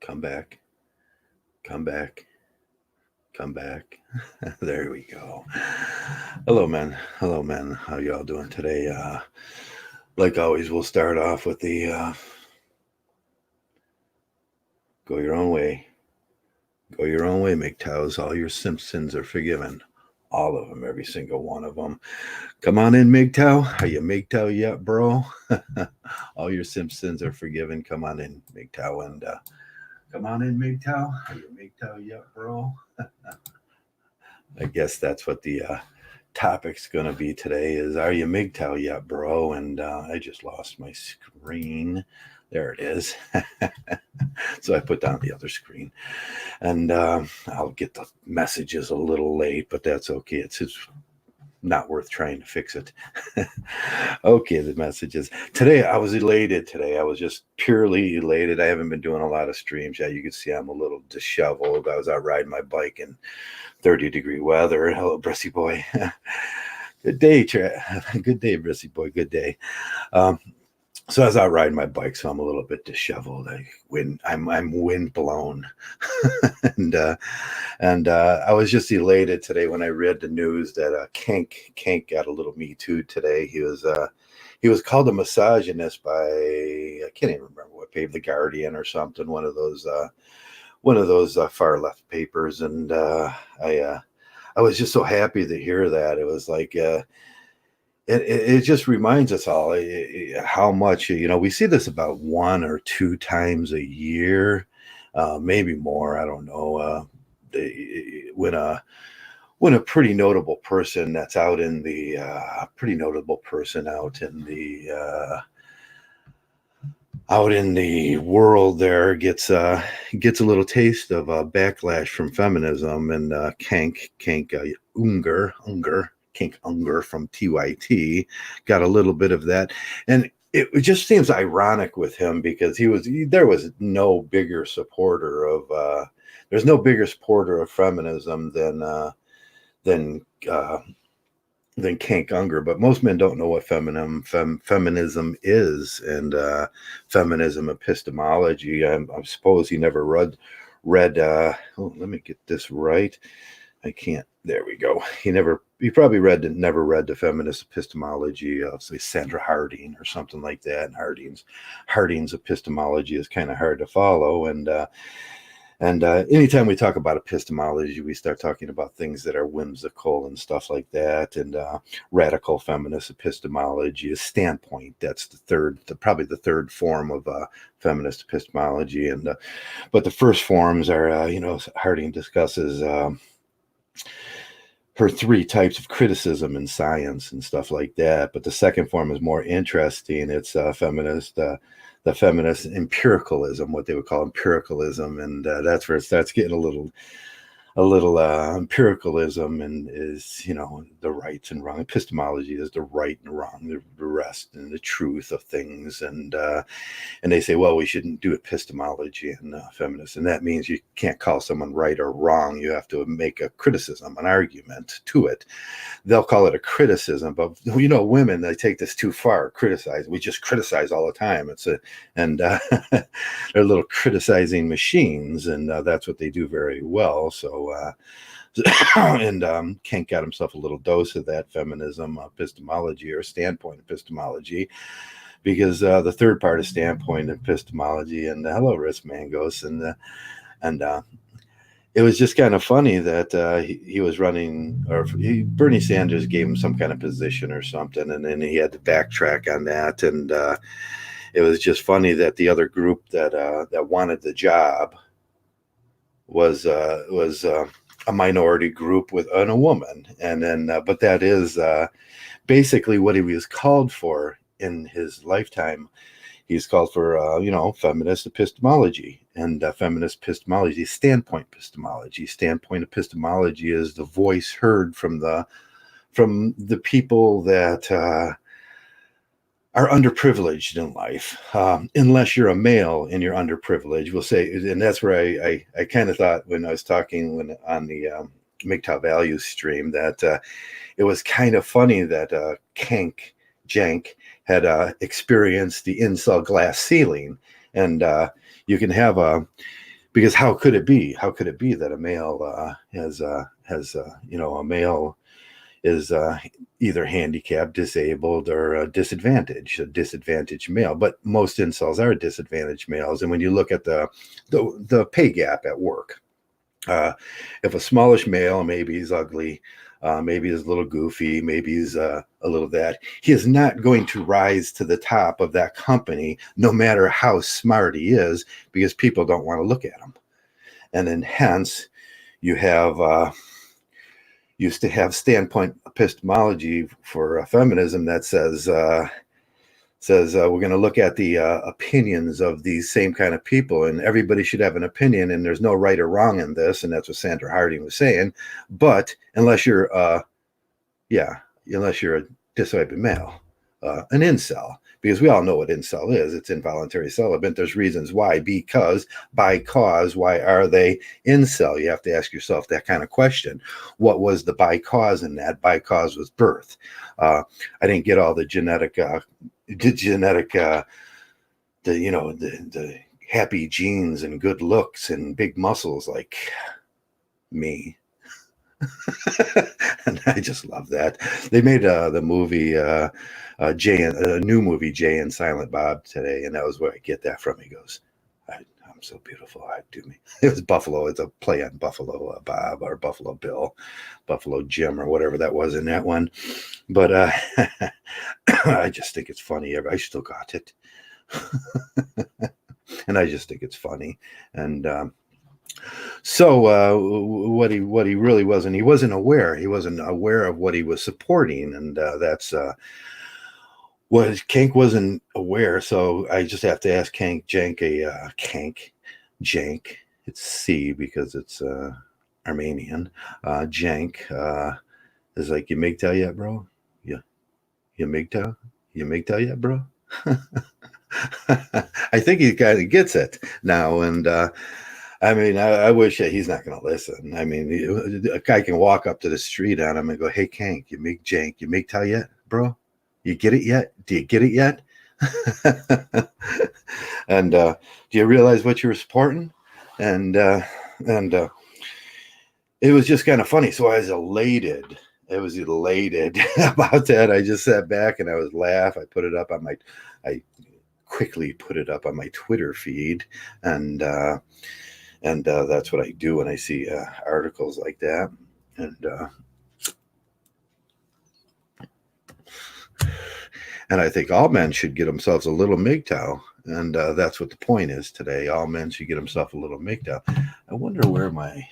Come back, come back, come back. There we go. Hello, man. Hello, man. How y'all doing today? Like always, we'll start off with the go your own way. Go your own way, mgtows. All your Simpsons are forgiven. All of them, every single one of them. Come on in, mgtow. Are you mgtow yet, bro? All your Simpsons are forgiven. Come on in, mgtow, and come on in, mgtow. Are you mgtow yet, bro? I guess that's what the topic's going to be today is, are you mgtow yet, bro? And I just lost my screen. There it is. So I put down the other screen. And I'll get the messages a little late, but that's okay. It's not worth trying to fix it. Okay, the messages. Today, I was elated today. I was just purely elated. I haven't been doing a lot of streams. Yeah, you can see I'm a little disheveled. I was out riding my bike in 30-degree weather. Hello, Brissy boy. Good day, good day, Brissy boy. Good day. So I was out riding my bike, so I'm a little bit disheveled. I'm wind blown, and I was just elated today when I read the news that Kank got a little Me Too today. He was called a misogynist by, I can't even remember what paper, The Guardian or something, one of those far left papers, and I was just so happy to hear that. It was like. It just reminds us all how much, we see this about 1 or 2 times a year, maybe more. I don't know. When a pretty notable person that's out in the out in the world there gets a little taste of backlash from feminism, and Unger Kink Unger from TYT got a little bit of that, and it just seems ironic with him because there was no bigger supporter of there's no bigger supporter of feminism than Kank Unger, but most men don't know what feminism is, and feminism epistemology. I suppose he never read. Let me get this right. I can't. There we go. He probably never read the feminist epistemology of, say, Sandra Harding or something like that. And Harding's epistemology is kind of hard to follow, and anytime we talk about epistemology, we start talking about things that are whimsical and stuff like that. And radical feminist epistemology is standpoint. That's probably the third form of feminist epistemology. And but the first forms are, Harding discusses her 3 types of criticism in science and stuff like that. But the second form is more interesting. It's the feminist empiricalism, what they would call empiricalism, and that's where it starts getting a little empiricalism, and is the right and wrong. Epistemology is the right and wrong, the rest and the truth of things, and they say, well, we shouldn't do epistemology in feminists, and that means you can't call someone right or wrong. You have to make a criticism, an argument to it. They'll call it a criticism, but women, they take this too far. We just criticize all the time. They're little criticizing machines, and that's what they do very well. So and Kent got himself a little dose of that feminism epistemology, or standpoint epistemology, because the third part is standpoint epistemology. And hello, Risk Mangos, and it was just kind of funny that he was running, or Bernie Sanders gave him some kind of position or something, and then he had to backtrack on that, and it was just funny that the other group that wanted the job was a minority group and a woman, and then but that is basically what he was called for in his lifetime. He's called for feminist epistemology, and feminist epistemology, standpoint epistemology. Standpoint epistemology is the voice heard from the people that are underprivileged in life, unless you're a male and you're underprivileged. We'll say, and that's where I kind of thought when I was talking on the mgtow Values stream that it was kind of funny that Jank had experienced the incel glass ceiling, and you can have because how could it be? How could it be that a male has a male is either handicapped, disabled, or a disadvantaged male? But most incels are disadvantaged males, and when you look at the pay gap at work, if a smallish male, maybe he's ugly, maybe he's a little goofy, maybe he's a little that, he is not going to rise to the top of that company, no matter how smart he is, because people don't want to look at him. And then hence, you have used to have standpoint epistemology for feminism that says we're going to look at the opinions of these same kind of people, and everybody should have an opinion, and there's no right or wrong in this, and that's what Sandra Harding was saying. But unless you're unless you're a disabled male, an incel, because we all know what incel is. It's involuntary celibate. There's reasons why, because by cause, why are they incel? You have to ask yourself that kind of question. What was the by cause in that? By cause was birth. I didn't get all the the happy genes and good looks and big muscles like me. And I just love that. They made the movie a new movie, Jay and Silent Bob, today, and that was where I get that from. He goes, I'm so beautiful. I do me. It was Buffalo. It's a play on Buffalo Bob or Buffalo Bill, Buffalo Jim, or whatever that was in that one. But I just think it's funny. I still got it. And I just think it's funny. And so what he really wasn't, he wasn't aware of what he was supporting, and that's what Kank wasn't aware. So I just have to ask Kank Jank, it's C because it's Armenian. Jank is like, you mgtow yet, bro? Yeah, you mgtow yet, bro? I think he kind of gets it now, and I mean, I wish he's not going to listen. I mean, a guy can walk up to the street on him and go, "Hey, Kank, you mgtow yet, bro? You get it yet? Do you get it yet?" And do you realize what you were supporting? And it was just kind of funny. So I was elated. It was elated about that. I just sat back and I was laugh. I quickly put it up on my Twitter feed, and that's what I do when I see articles like that. And I think all men should get themselves a little mgtow, and that's what the point is today. All men should get themselves a little mgtow. I wonder where my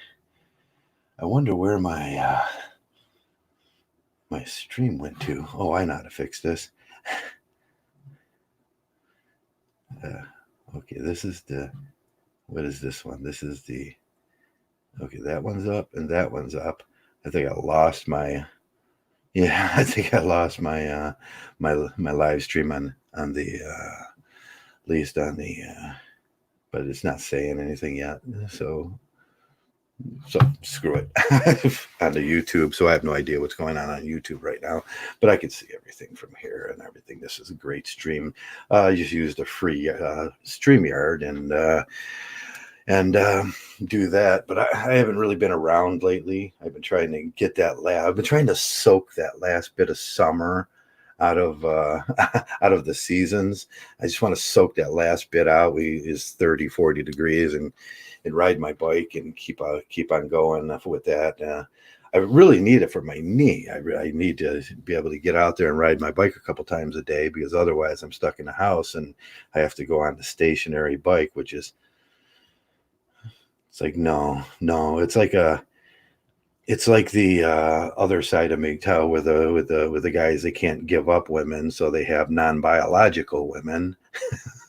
stream went to. Oh, I know how to fix this. Okay, this is what is this one? This is okay, that one's up and that one's up. I think I lost my my live stream on the at least on the but it's not saying anything yet. So screw it. On the YouTube. So I have no idea what's going on YouTube right now, but I can see everything from here and everything. This is a great stream. I just used a free StreamYard and do that, but I haven't really been around lately. I've been trying to get I've been trying to soak that last bit of summer out of out of the seasons. I just want to soak that last bit out. It's 30-40 degrees and ride my bike and keep on going with that. I really need it for my knee. I need to be able to get out there and ride my bike a couple times a day, because otherwise I'm stuck in the house and I have to go on the stationary bike, which is, it's like, no, it's like the other side of MGTOW with the guys, they can't give up women, so they have non-biological women,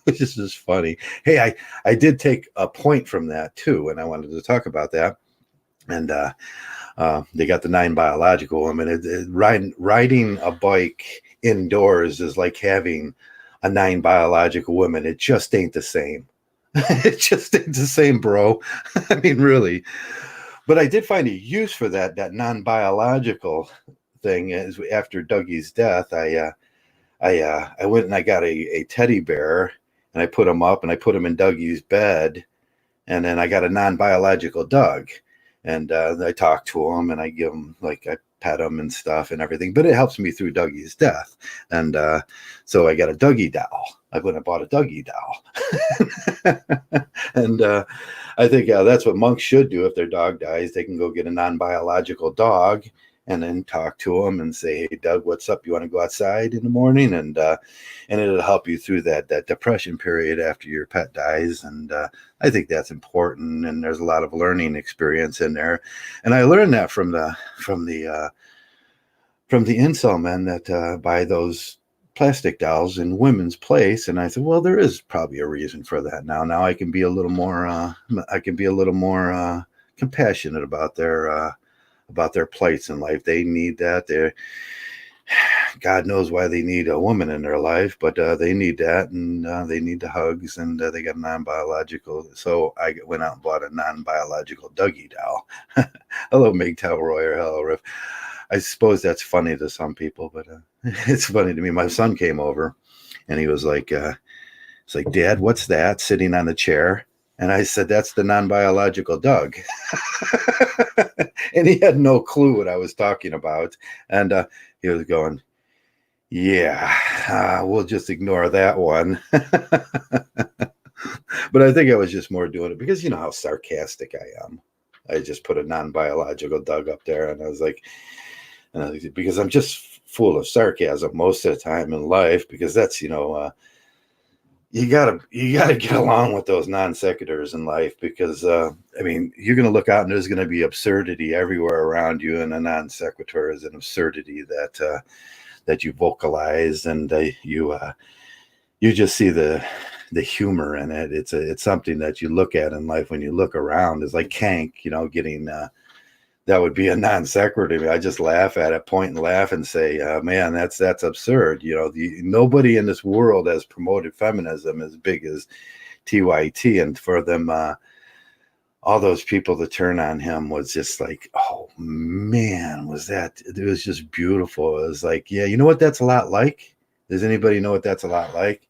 which is just funny. Hey, I did take a point from that too, and I wanted to talk about that. And they got the non-biological women. Riding a bike indoors is like having a non-biological woman. It just ain't the same. It just ain't the same, bro. I mean, really. But I did find a use for that non-biological thing. Is after Dougie's death, I went and I got a teddy bear, and I put him up and I put him in Dougie's bed, And then I got a non-biological dog, and I talk to him and I give him, like, I pet him and stuff and everything, but it helps me through Dougie's death. And so I got a Dougie doll. I went and bought a Dougie doll. And I think that's what monks should do. If their dog dies, they can go get a non-biological dog and then talk to them and say, "Hey, Doug, what's up? You want to go outside in the morning?" And it'll help you through that depression period after your pet dies. And I think that's important. And there's a lot of learning experience in there. And I learned that from the incel men that buy those plastic dolls in women's place. And I said, well, there is probably a reason for that now. Now I can be a little more compassionate about their plights in life. They need that. God knows why they need a woman in their life, but they need that, and they need the hugs, and they got non-biological. So I went out and bought a non-biological Dougie doll. Hello, mgtow Royer. Hello, Riff. I suppose that's funny to some people, but it's funny to me. My son came over, and he was like, "It's like, Dad, what's that sitting on the chair?" And I said, "That's the non-biological Doug." And he had no clue what I was talking about. And he was going, "Yeah, we'll just ignore that one." But I think I was just more doing it because you know how sarcastic I am. I just put a non-biological Doug up there, and I was like, because I'm just full of sarcasm most of the time in life, because that's, you gotta get along with those non sequiturs in life, because I mean, you're gonna look out and there's gonna be absurdity everywhere around you, and a non sequitur is an absurdity that you vocalize, and you just see the humor in it. It's something that you look at in life when you look around. It's like Kank, getting that would be a non sequitur. I just laugh at it, point and laugh, and say, "Man, that's absurd." Nobody in this world has promoted feminism as big as TYT, and for them, all those people to turn on him was just like, oh man, it was just beautiful. It was like, yeah, you know what that's a lot like? Does anybody know what that's a lot like?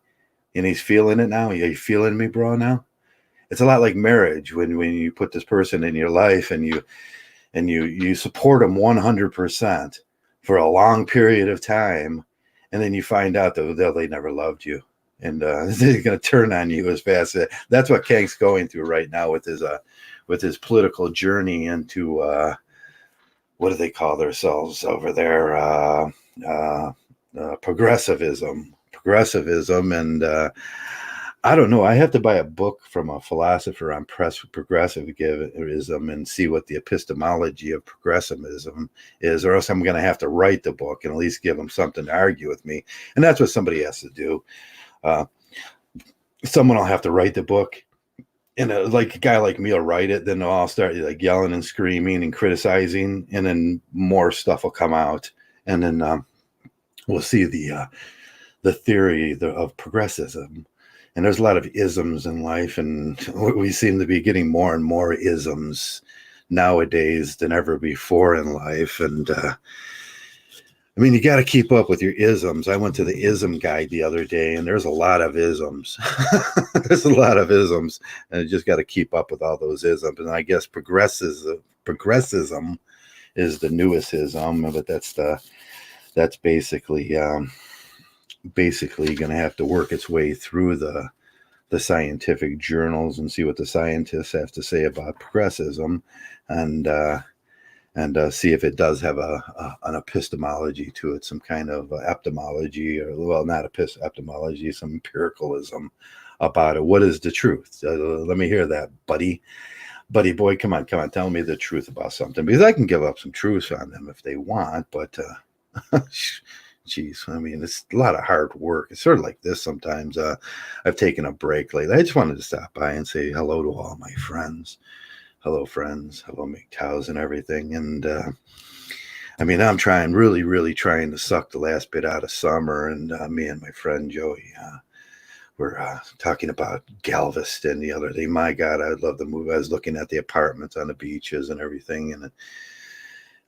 And he's feeling it now. Are you feeling me, bro? Now it's a lot like marriage, when you put this person in your life and you support them 100% for a long period of time, and then you find out that they never loved you, and they're going to turn on you as fast. That's what Kank's going through right now with his political journey into what do they call themselves over there? Progressivism, and I don't know. I have to buy a book from a philosopher on progressivism and see what the epistemology of progressivism is, or else I'm going to have to write the book and at least give them something to argue with me. And that's what somebody has to do. Someone will have to write the book, and like a guy like me will write it. Then they'll all start like yelling and screaming and criticizing, and then more stuff will come out, and then we'll see the theory of progressivism. And there's a lot of isms in life, and we seem to be getting more and more isms nowadays than ever before in life. And I mean, you got to keep up with your isms. I went to the ism guide the other day, and there's a lot of isms. There's a lot of isms, and you just got to keep up with all those isms. And I guess progressism is the newest ism, but that's basically going to have to work its way through the scientific journals and see what the scientists have to say about progressivism, and see if it does have an epistemology to it, some kind of epistemology, or, well, not epistemology, some empiricalism about it. What is the truth? Let me hear that, buddy boy. Come on, tell me the truth about something, because I can give up some truths on them if they want, but geez, I mean, it's a lot of hard work. It's sort of like this sometimes. I've taken a break lately. I just wanted to stop by and say hello to all my friends. Hello, friends. Hello, mgtows and everything. And I mean, I'm really trying to suck the last bit out of summer. And me and my friend Joey were talking about Galveston the other day. My God, I would love to move. I was looking at the apartments on the beaches and everything, and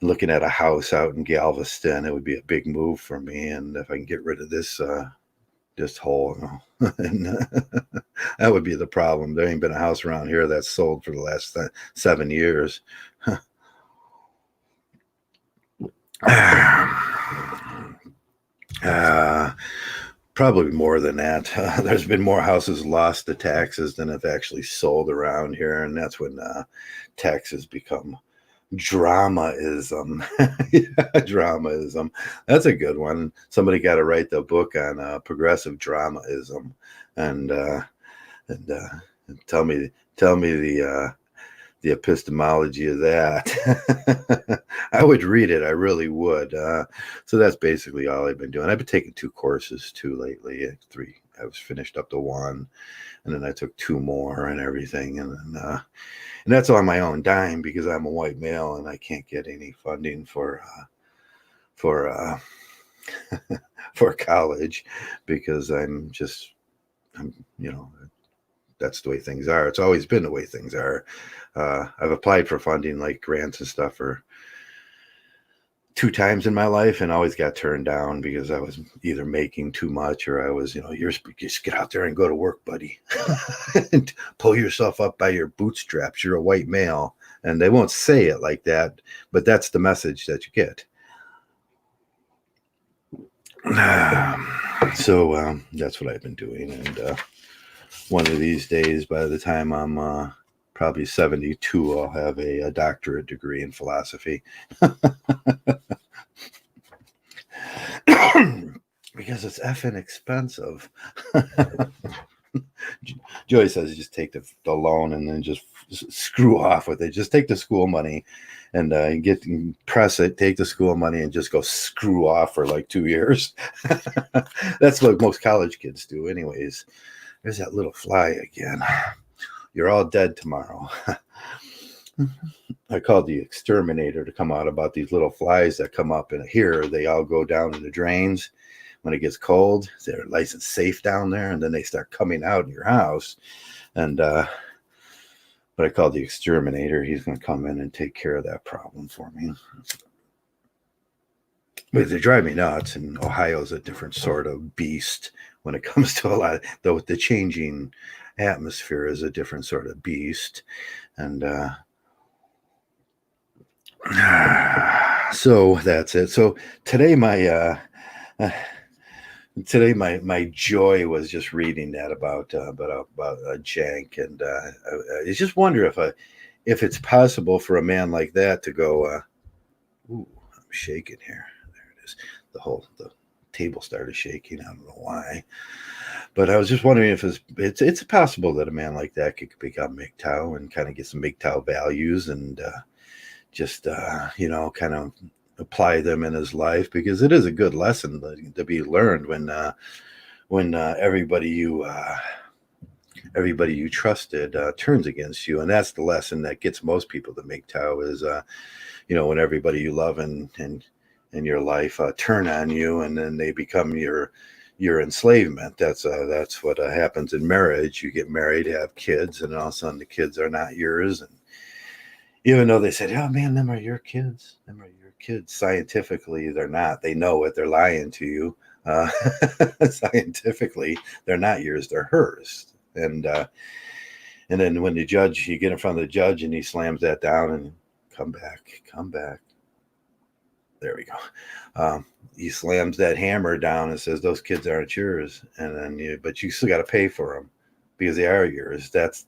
looking at a house out in Galveston. It would be a big move for me. And if I can get rid of this this hole. And that would be the problem. There ain't been a house around here that's sold for the last 7 years. Probably more than that. There's been more houses lost to taxes than have actually sold around here, and that's when taxes become dramaism. Yeah, dramaism. That's a good one. Somebody got to write the book on progressive dramaism, and tell me the epistemology of that. I would read it. I really would. So that's basically all I've been doing. I've been taking 2 courses too lately. 3. I was finished up to 1, and then I took 2 more and everything, and that's on my own dime because I'm a white male and I can't get any funding for for college because I'm that's the way things are. It's always been the way things are. I've applied for funding like grants and stuff for 2 times in my life and always got turned down because I was either making too much or I was, you're just get out there and go to work, buddy. And pull yourself up by your bootstraps. You're a white male. And they won't say it like that, but that's the message that you get. So that's what I've been doing. And one of these days, by the time I'm probably 72, I'll have a doctorate degree in philosophy. Because it's effing expensive. Joey says just take the loan and then just screw off with it. Just take the school money and press it, take the school money and just go screw off for like 2 years. That's what most college kids do anyways. There's that little fly again. You're all dead tomorrow. I called the exterminator to come out about these little flies that come up in here. They all go down in the drains. When it gets cold, they're nice and safe down there, and then they start coming out in your house. And but I called the exterminator. He's going to come in and take care of that problem for me. But they drive me nuts, and Ohio's a different sort of beast when it comes to a lot. Though the changing atmosphere is a different sort of beast, and so that's it. So today my joy was just reading that about Jank, and I just wonder if it's possible for a man like that to go. Ooh, I'm shaking here. There it is. The table started shaking. I don't know why, but I was just wondering if it's possible that a man like that could become mgtow and kind of get some mgtow values and just kind of apply them in his life, because it is a good lesson to be learned when everybody you trusted turns against you. And that's the lesson that gets most people to mgtow is when everybody you love and in your life turn on you, and then they become your enslavement. That's what happens in marriage. You get married, have kids, and all of a sudden the kids are not yours. And even though they said, oh man, them are your kids, scientifically they're not. They know it. They're lying to you. Scientifically they're not yours, they're hers. And then when you get in front of the judge and he slams that down and come back. There we go. He slams that hammer down and says, those kids aren't yours. And then but you still got to pay for them because they are yours. That's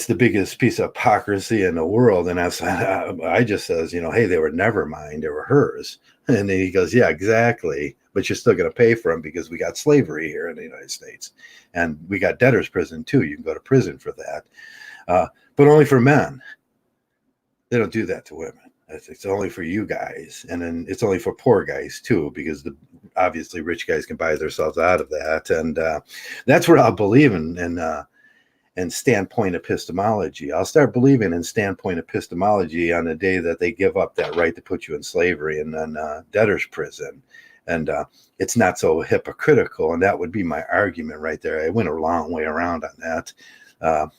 the biggest piece of hypocrisy in the world. And I just says, hey, they were never mine, they were hers. And then he goes, yeah, exactly. But you're still going to pay for them because we got slavery here in the United States. And we got debtor's prison too. You can go to prison for that. But only for men. They don't do that to women. It's only for you guys. And then it's only for poor guys too, because obviously rich guys can buy themselves out of that. And that's where I'll believe in standpoint epistemology. I'll start believing in standpoint epistemology on the day that they give up that right to put you in slavery and then debtor's prison. And it's not so hypocritical. And that would be my argument right there. I went a long way around on that.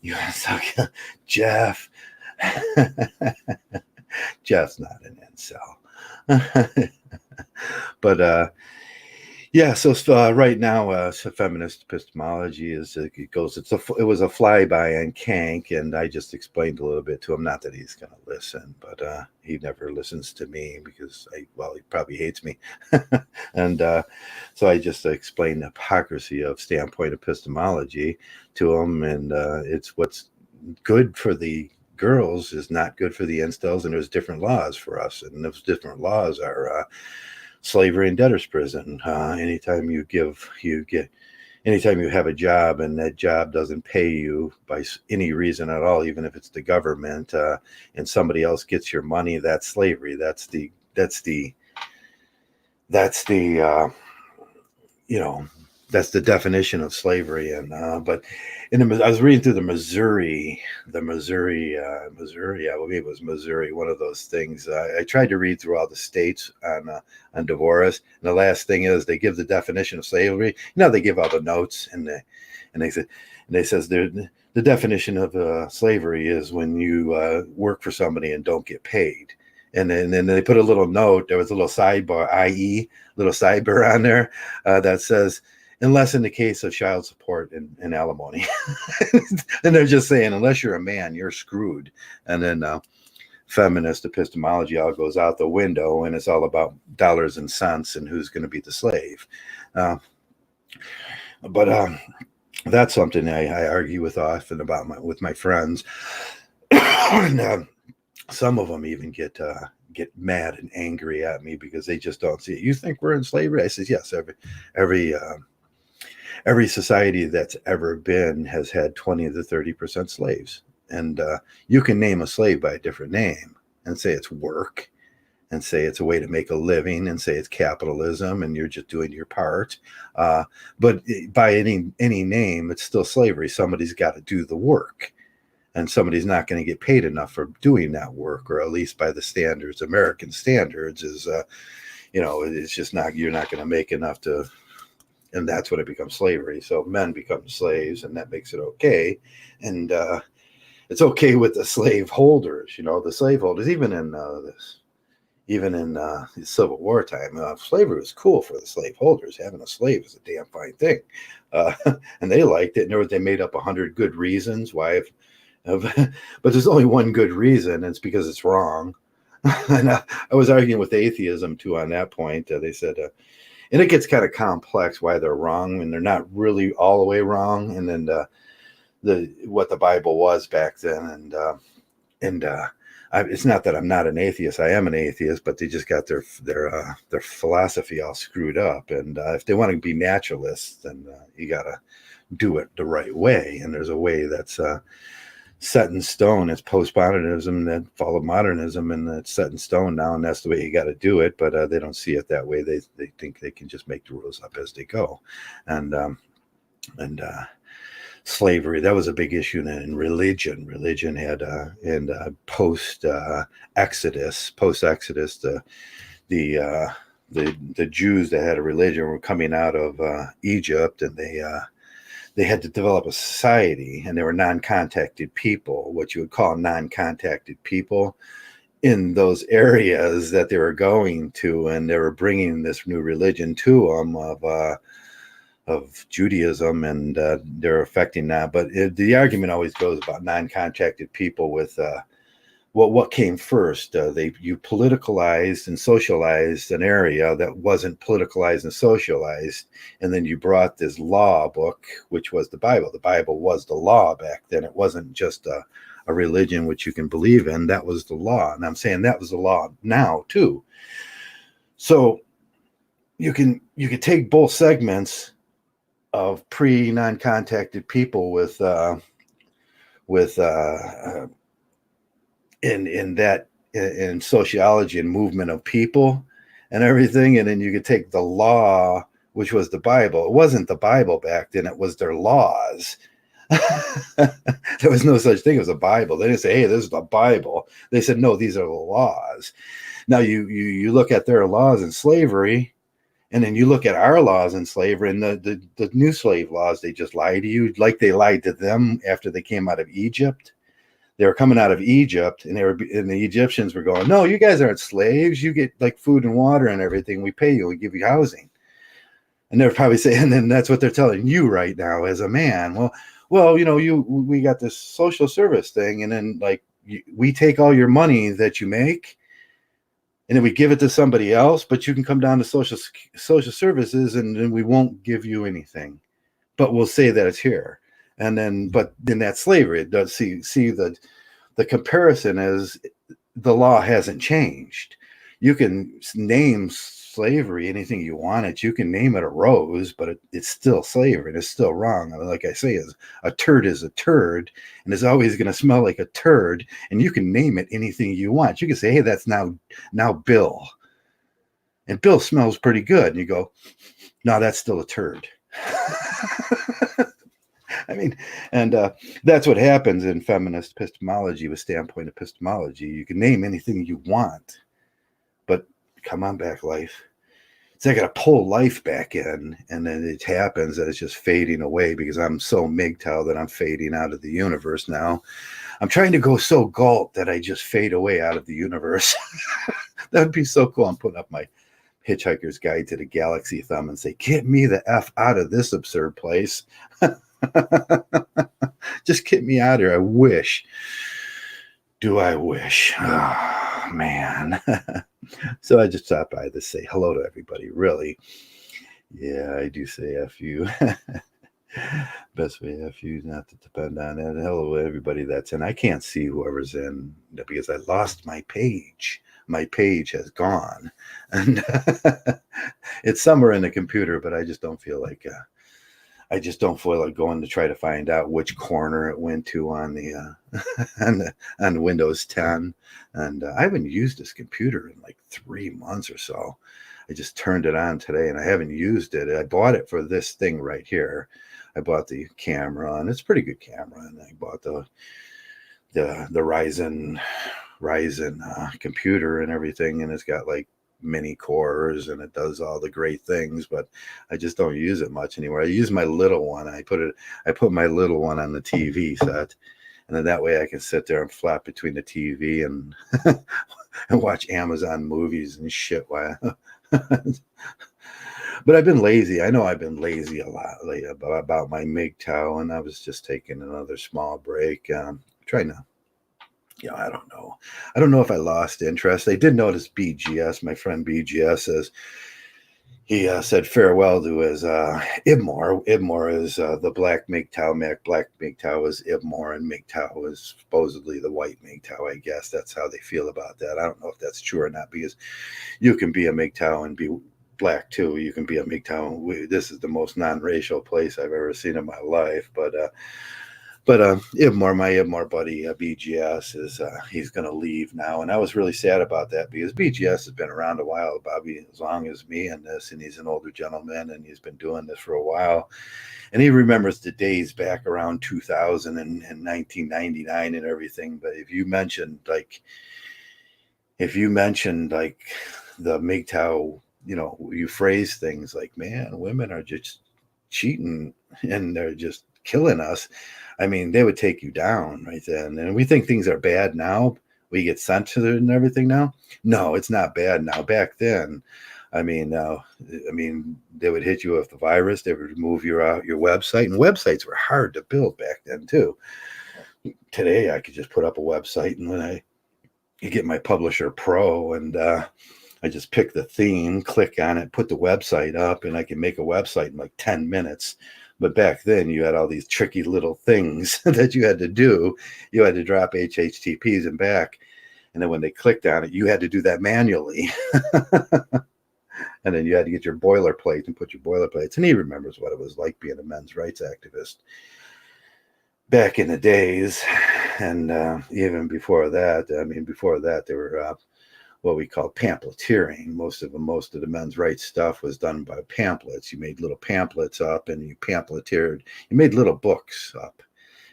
You want to talk, Jeff? Jeff's not an incel. But Yeah, so right now, so feminist epistemology is it was a flyby on Kank, and I just explained a little bit to him. Not that he's going to listen, but he never listens to me because he probably hates me, and so I just explained the hypocrisy of standpoint epistemology to him, and it's what's good for the girls is not good for the incels, and there's different laws for us, and those different laws are. Slavery and debtor's prison. Anytime you have a job and that job doesn't pay you by any reason at all, even if it's the government, and somebody else gets your money, that's slavery. That's the you know that's the definition of slavery. And but I was reading through Missouri, I believe it was Missouri, one of those things. I tried to read through all the states on divorce, and the last thing is they give the definition of slavery. They give all the notes, and they says the definition of slavery is when you work for somebody and don't get paid. And then they put a little note. There was a little sidebar, i.e., little sidebar on there that says, unless in the case of child support and alimony. And they're just saying, unless you're a man, you're screwed. And then feminist epistemology all goes out the window, and it's all about dollars and cents and who's going to be the slave. But that's something I argue with often with my friends. And some of them even get mad and angry at me because they just don't see it. You think we're in slavery? I says, yes. Every society that's ever been has had 20 to 30% slaves, and you can name a slave by a different name and say it's work, and say it's a way to make a living, and say it's capitalism, and you're just doing your part. But by any name, it's still slavery. Somebody's got to do the work. And somebody's not going to get paid enough for doing that work, or at least by the standards, American standards, is, it's just not, you're not going to make enough to, and that's when it becomes slavery. So men become slaves, and that makes it okay. And it's okay with the slave holders, the slave holders, even in the Civil War time, slavery was cool for the slave holders. Having a slave is a damn fine thing. And they liked it. And they made up 100 good reasons why but there's only one good reason, and it's because it's wrong. And I was arguing with atheism too on that point. They said, and it gets kind of complex why they're wrong, and they're not really all the way wrong. And then what the Bible was back then, and it's not that I'm not an atheist. I am an atheist, but they just got their philosophy all screwed up. And if they want to be naturalists, then you got to do it the right way. And there's a way that's set in stone. It's postmodernism that followed modernism, and it's set in stone now, and that's the way you got to do it. But they don't see it that way. They think they can just make the rules up as they go. And slavery, that was a big issue. Then in religion had post Exodus, the Jews that had a religion were coming out of Egypt, and they had to develop a society, and they were non-contacted people, what you would call non-contacted people, in those areas that they were going to, and they were bringing this new religion to them of Judaism, and they're affecting that. But the argument always goes about non-contacted people with what came first. You politicalized and socialized an area that wasn't politicalized and socialized, and then you brought this law book, which was the Bible. The Bible was the law back then. It wasn't just a religion which you can believe in. That was the law, and I'm saying that was the law now too. So you can take both segments of non-contacted people with in sociology and movement of people and everything, and then you could take the law, which was the Bible. It wasn't the Bible back then, it was their laws. There was no such thing as a Bible. They didn't say, hey, this is the Bible. They said, no, these are the laws. Now you look at their laws in slavery, and then you look at our laws in slavery, and the new slave laws, they just lie to you like they lied to them after they came out of Egypt. They were coming out of Egypt, and the Egyptians were going, no, you guys aren't slaves. You get like food and water and everything. We pay you. We give you housing. And they're probably saying, and then that's what they're telling you right now as a man. Well, we got this social service thing, and then like we take all your money that you make, and then we give it to somebody else. But you can come down to social services, and then we won't give you anything, but we'll say that it's here. And then, but then that's slavery. It does see the comparison is the law hasn't changed. You can name slavery anything you want it. You can name it a rose, but it's still slavery and it's still wrong. I mean, like I say, is a turd, and it's always going to smell like a turd. And you can name it anything you want. You can say, hey, that's now Bill, and Bill smells pretty good. And you go, no, that's still a turd. I mean, and that's what happens in feminist epistemology with standpoint epistemology. You can name anything you want, but come on back, life. So I got to pull life back in, and then it happens that it's just fading away because I'm so mgtow that I'm fading out of the universe now. I'm trying to go so gulp that I just fade away out of the universe. That would be so cool. I'm putting up my Hitchhiker's Guide to the Galaxy thumb and say, get me the F out of this absurd place. Just get me out of here. I wish. Do I wish? Oh, man. So I just stopped by to say hello to everybody, really. Yeah, I do say F you. Best way F you not to depend on it. Hello, everybody that's in. I can't see whoever's in because I lost my page. My page has gone. And it's somewhere in the computer, but I just don't feel like going to try to find out which corner it went to on the on Windows 10. And I haven't used this computer in like 3 months or so. I just turned it on today, and I haven't used it. I bought it for this thing right here. I bought the camera, and it's a pretty good camera. And I bought the Ryzen computer and everything, and it's got like mini cores and it does all the great things, but I just don't use it much anymore. I use my little one. I put my little one on the TV set, and then that way I can sit there and flap between the TV and and watch Amazon movies and shit while but I've been lazy. I know I've been lazy a lot lately about my mgtow, and I was just taking another small break, trying to, I don't know. I don't know if I lost interest. I did notice BGS, my friend BGS says he said farewell to his Ibmore. Ibmore is the black mgtow. Black mgtow is Ibmore, and mgtow is supposedly the white mgtow. I guess that's how they feel about that. I don't know if that's true or not, because you can be a mgtow and be black too. You can be a mgtow. This is the most non-racial place I've ever seen in my life, but Ibmore, my Ibmore buddy, BGS, is he's going to leave now. And I was really sad about that because BGS has been around a while, Bobby, as long as me and this. And he's an older gentleman, and he's been doing this for a while. And he remembers the days back around 2000 and 1999 and everything. But if you mentioned like the MGTOW, you phrase things like, man, women are just cheating and they're just killing us. I mean, they would take you down right then. And we think things are bad now. We get censored and everything now. No, it's not bad now. Back then, I mean, they would hit you with the virus. They would remove your website, and websites were hard to build back then too. Today, I could just put up a website, and when you get my Publisher Pro, and I just pick the theme, click on it, put the website up, and I can make a website in like 10 minutes. But back then, you had all these tricky little things that you had to do. You had to drop HTTPs and back. And then when they clicked on it, you had to do that manually. And then you had to get your boilerplate and put your boilerplates. And he remembers what it was like being a men's rights activist back in the days. And even before that, they were what we call pamphleteering. Most of the men's rights stuff was done by pamphlets. You made little pamphlets up and you pamphleteered. You made little books up,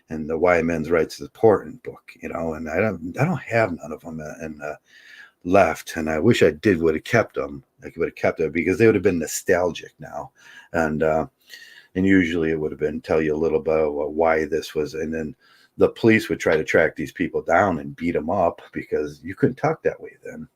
and the Why Men's Rights is Important book, and I don't have none of them left, and I wish I would have kept them. I would have kept them because they would have been nostalgic now, and usually it would have been tell you a little bit about why this was, and then the police would try to track these people down and beat them up because you couldn't talk that way then.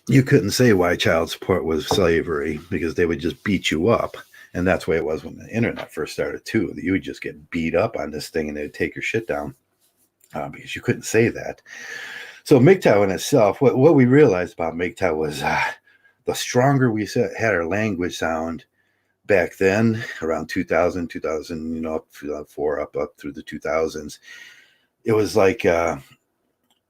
you couldn't say why child support was slavery because they would just beat you up. And that's the way it was when the internet first started too. You would just get beat up on this thing and they'd take your shit down because you couldn't say that. So mgtow in itself, what we realized about mgtow was the stronger we had our language sound back then, around 2000, 2000, up 2004, up through the 2000s, it was like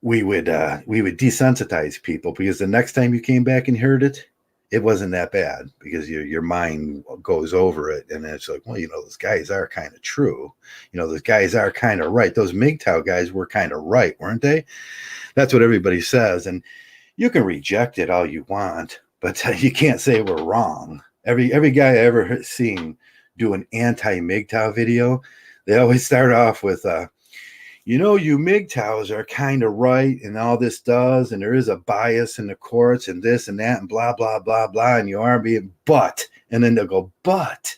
we would desensitize people because the next time you came back and heard it, it wasn't that bad because your mind goes over it and it's like, well, those guys are kind of true. Those guys are kind of right. Those mgtow guys were kind of right, weren't they? That's what everybody says. And you can reject it all you want, but you can't say we're wrong. Every guy I ever seen do an anti-mgtow video, they always start off with, you mgtows are kind of right and all this does, and there is a bias in the courts and this and that and blah, blah, blah, blah, and you are being, but, and then they'll go, but,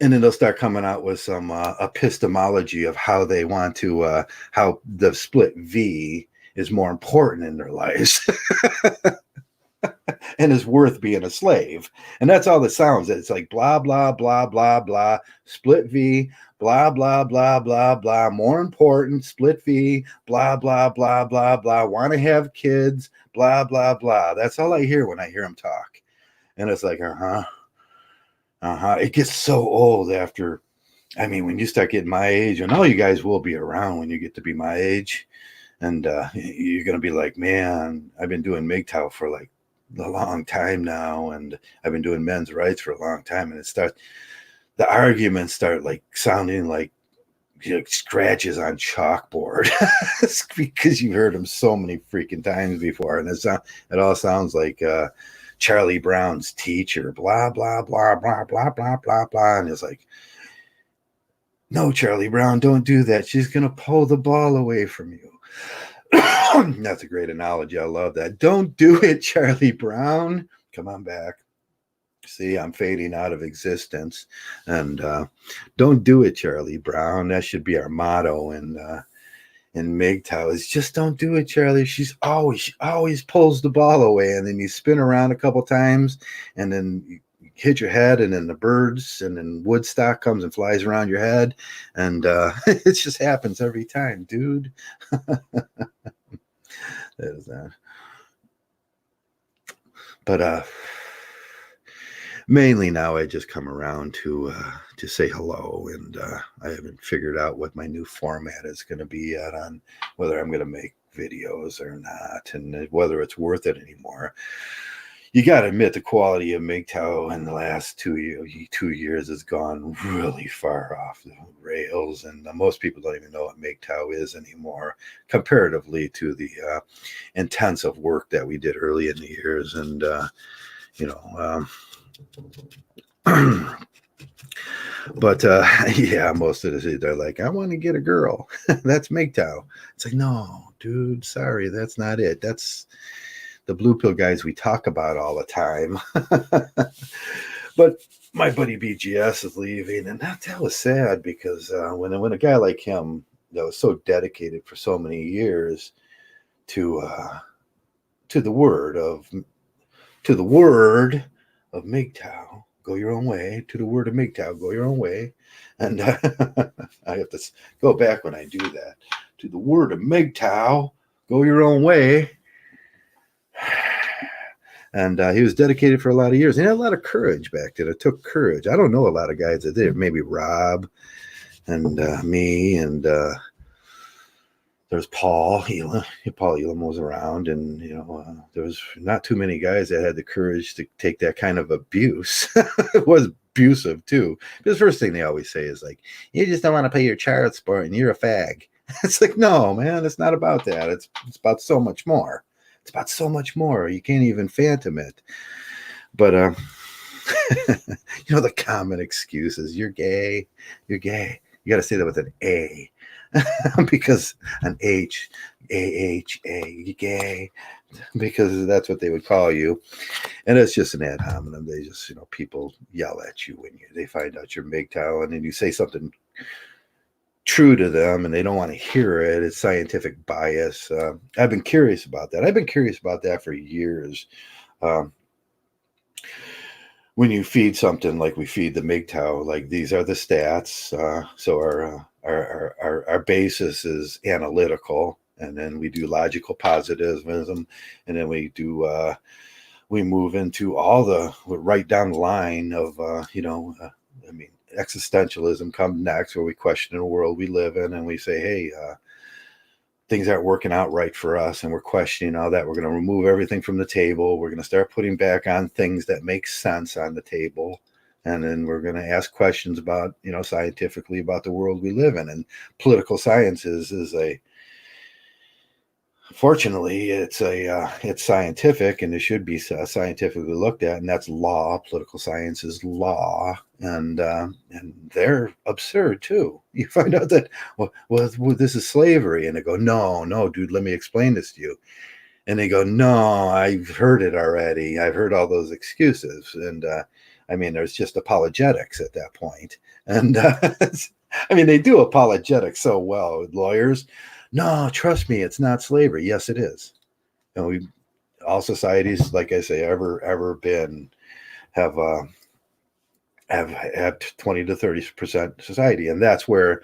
and then they'll start coming out with some epistemology of how they want to, how the split V is more important in their lives and is worth being a slave. And that's all it sounds. It's like blah, blah, blah, blah, blah, split V, blah, blah, blah, blah, blah, more important, split V, blah, blah, blah, blah, blah, want to have kids, blah, blah, blah. That's all I hear when I hear them talk. And it's like, It gets so old after, when you start getting my age, and all you guys will be around when you get to be my age, and you're going to be like, man, I've been doing mgtow for like a long time now, and I've been doing men's rights for a long time, and the arguments start like sounding like scratches on chalkboard because you've heard them so many freaking times before, and it all sounds like Charlie Brown's teacher, blah, blah, blah, blah, blah, blah, blah, blah. And it's like, no, Charlie Brown, don't do that. She's going to pull the ball away from you. That's a great analogy. I love that. Don't do it, Charlie Brown. Come on back. See, I'm fading out of existence. And don't do it, Charlie Brown. That should be our motto in mgtow is just don't do it, Charlie. She always pulls the ball away, and then you spin around a couple times, and then you hit your head, and then the birds, and then Woodstock comes and flies around your head, and it just happens every time, dude. That is that. But mainly now I just come around to say hello, and I haven't figured out what my new format is going to be yet on whether I'm going to make videos or not, and whether it's worth it anymore. You got to admit the quality of mgtow in the last 2 years has gone really far off the rails, and most people don't even know what mgtow is anymore comparatively to the intensive work that we did early in the years. And but yeah, most of the they're like, I want to get a girl. That's mgtow. It's like, no, dude, sorry, that's not it. That's the blue pill guys we talk about all the time. But my buddy BGS is leaving, and that was sad because when a guy like him that was so dedicated for so many years to the word of mgtow, go your own way, to the word of mgtow, go your own way. And I have to go back when I do that. To the word of mgtow, go your own way. And he was dedicated for a lot of years. He had a lot of courage back then. It took courage. I don't know a lot of guys that did. Maybe Rob and me, and there's Paul Elam. Paul Elam was around, and there was not too many guys that had the courage to take that kind of abuse. It was abusive too. Because the first thing they always say is like, you just don't want to pay your child support and you're a fag. It's like, no, man, it's not about that. It's about so much more. It's about so much more. You can't even phantom it. But the common excuses: you're gay, you're gay. You got to say that with an A, because an H, A-H-A, you're gay, because that's what they would call you. And it's just an ad hominem. They just, people yell at you when they find out you're mgtow, and then you say something true to them and they don't want to hear it. It's scientific bias. I've been curious about that. I've been curious about that for years. Um, when you feed something like we feed the mgtow, like these are the stats. So our basis is analytical, and then we do logical positivism, and then we move into all the right down the line of I mean, existentialism comes next, where we question the world we live in, and we say, hey, things aren't working out right for us, and we're questioning all that. We're going to remove everything from the table. We're going to start putting back on things that make sense on the table, and then we're going to ask questions about, scientifically, about the world we live in. And political science is a fortunately, it's scientific, and it should be scientifically looked at, and that's law. Political science is law, and they're absurd too. You find out that well, this is slavery, and they go, no, dude, let me explain this to you. And they go, no, I've heard it already. I've heard all those excuses, and I mean, there's just apologetics at that point, and I mean, they do apologetics so well with lawyers. No, trust me, it's not slavery. Yes, it is. We all societies, like I say, ever been have have 20 to 30% society, and that's where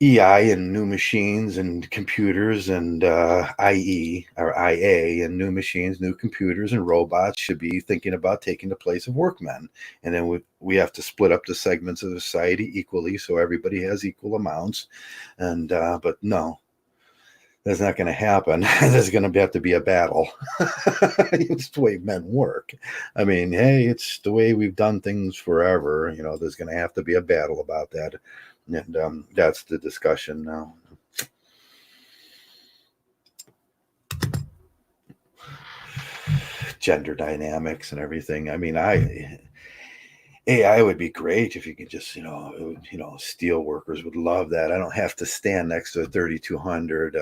EI and new machines and computers and IE or IA and new machines, new computers and robots should be thinking about taking the place of workmen. And then we have to split up the segments of society equally so everybody has equal amounts. And but no, that's not going to happen. There's going to have to be a battle. It's the way men work. I mean, hey, it's the way we've done things forever. There's going to have to be a battle about that. And that's the discussion now. Gender dynamics and everything. I mean, AI would be great if you could just, steel workers would love that. I don't have to stand next to a 3200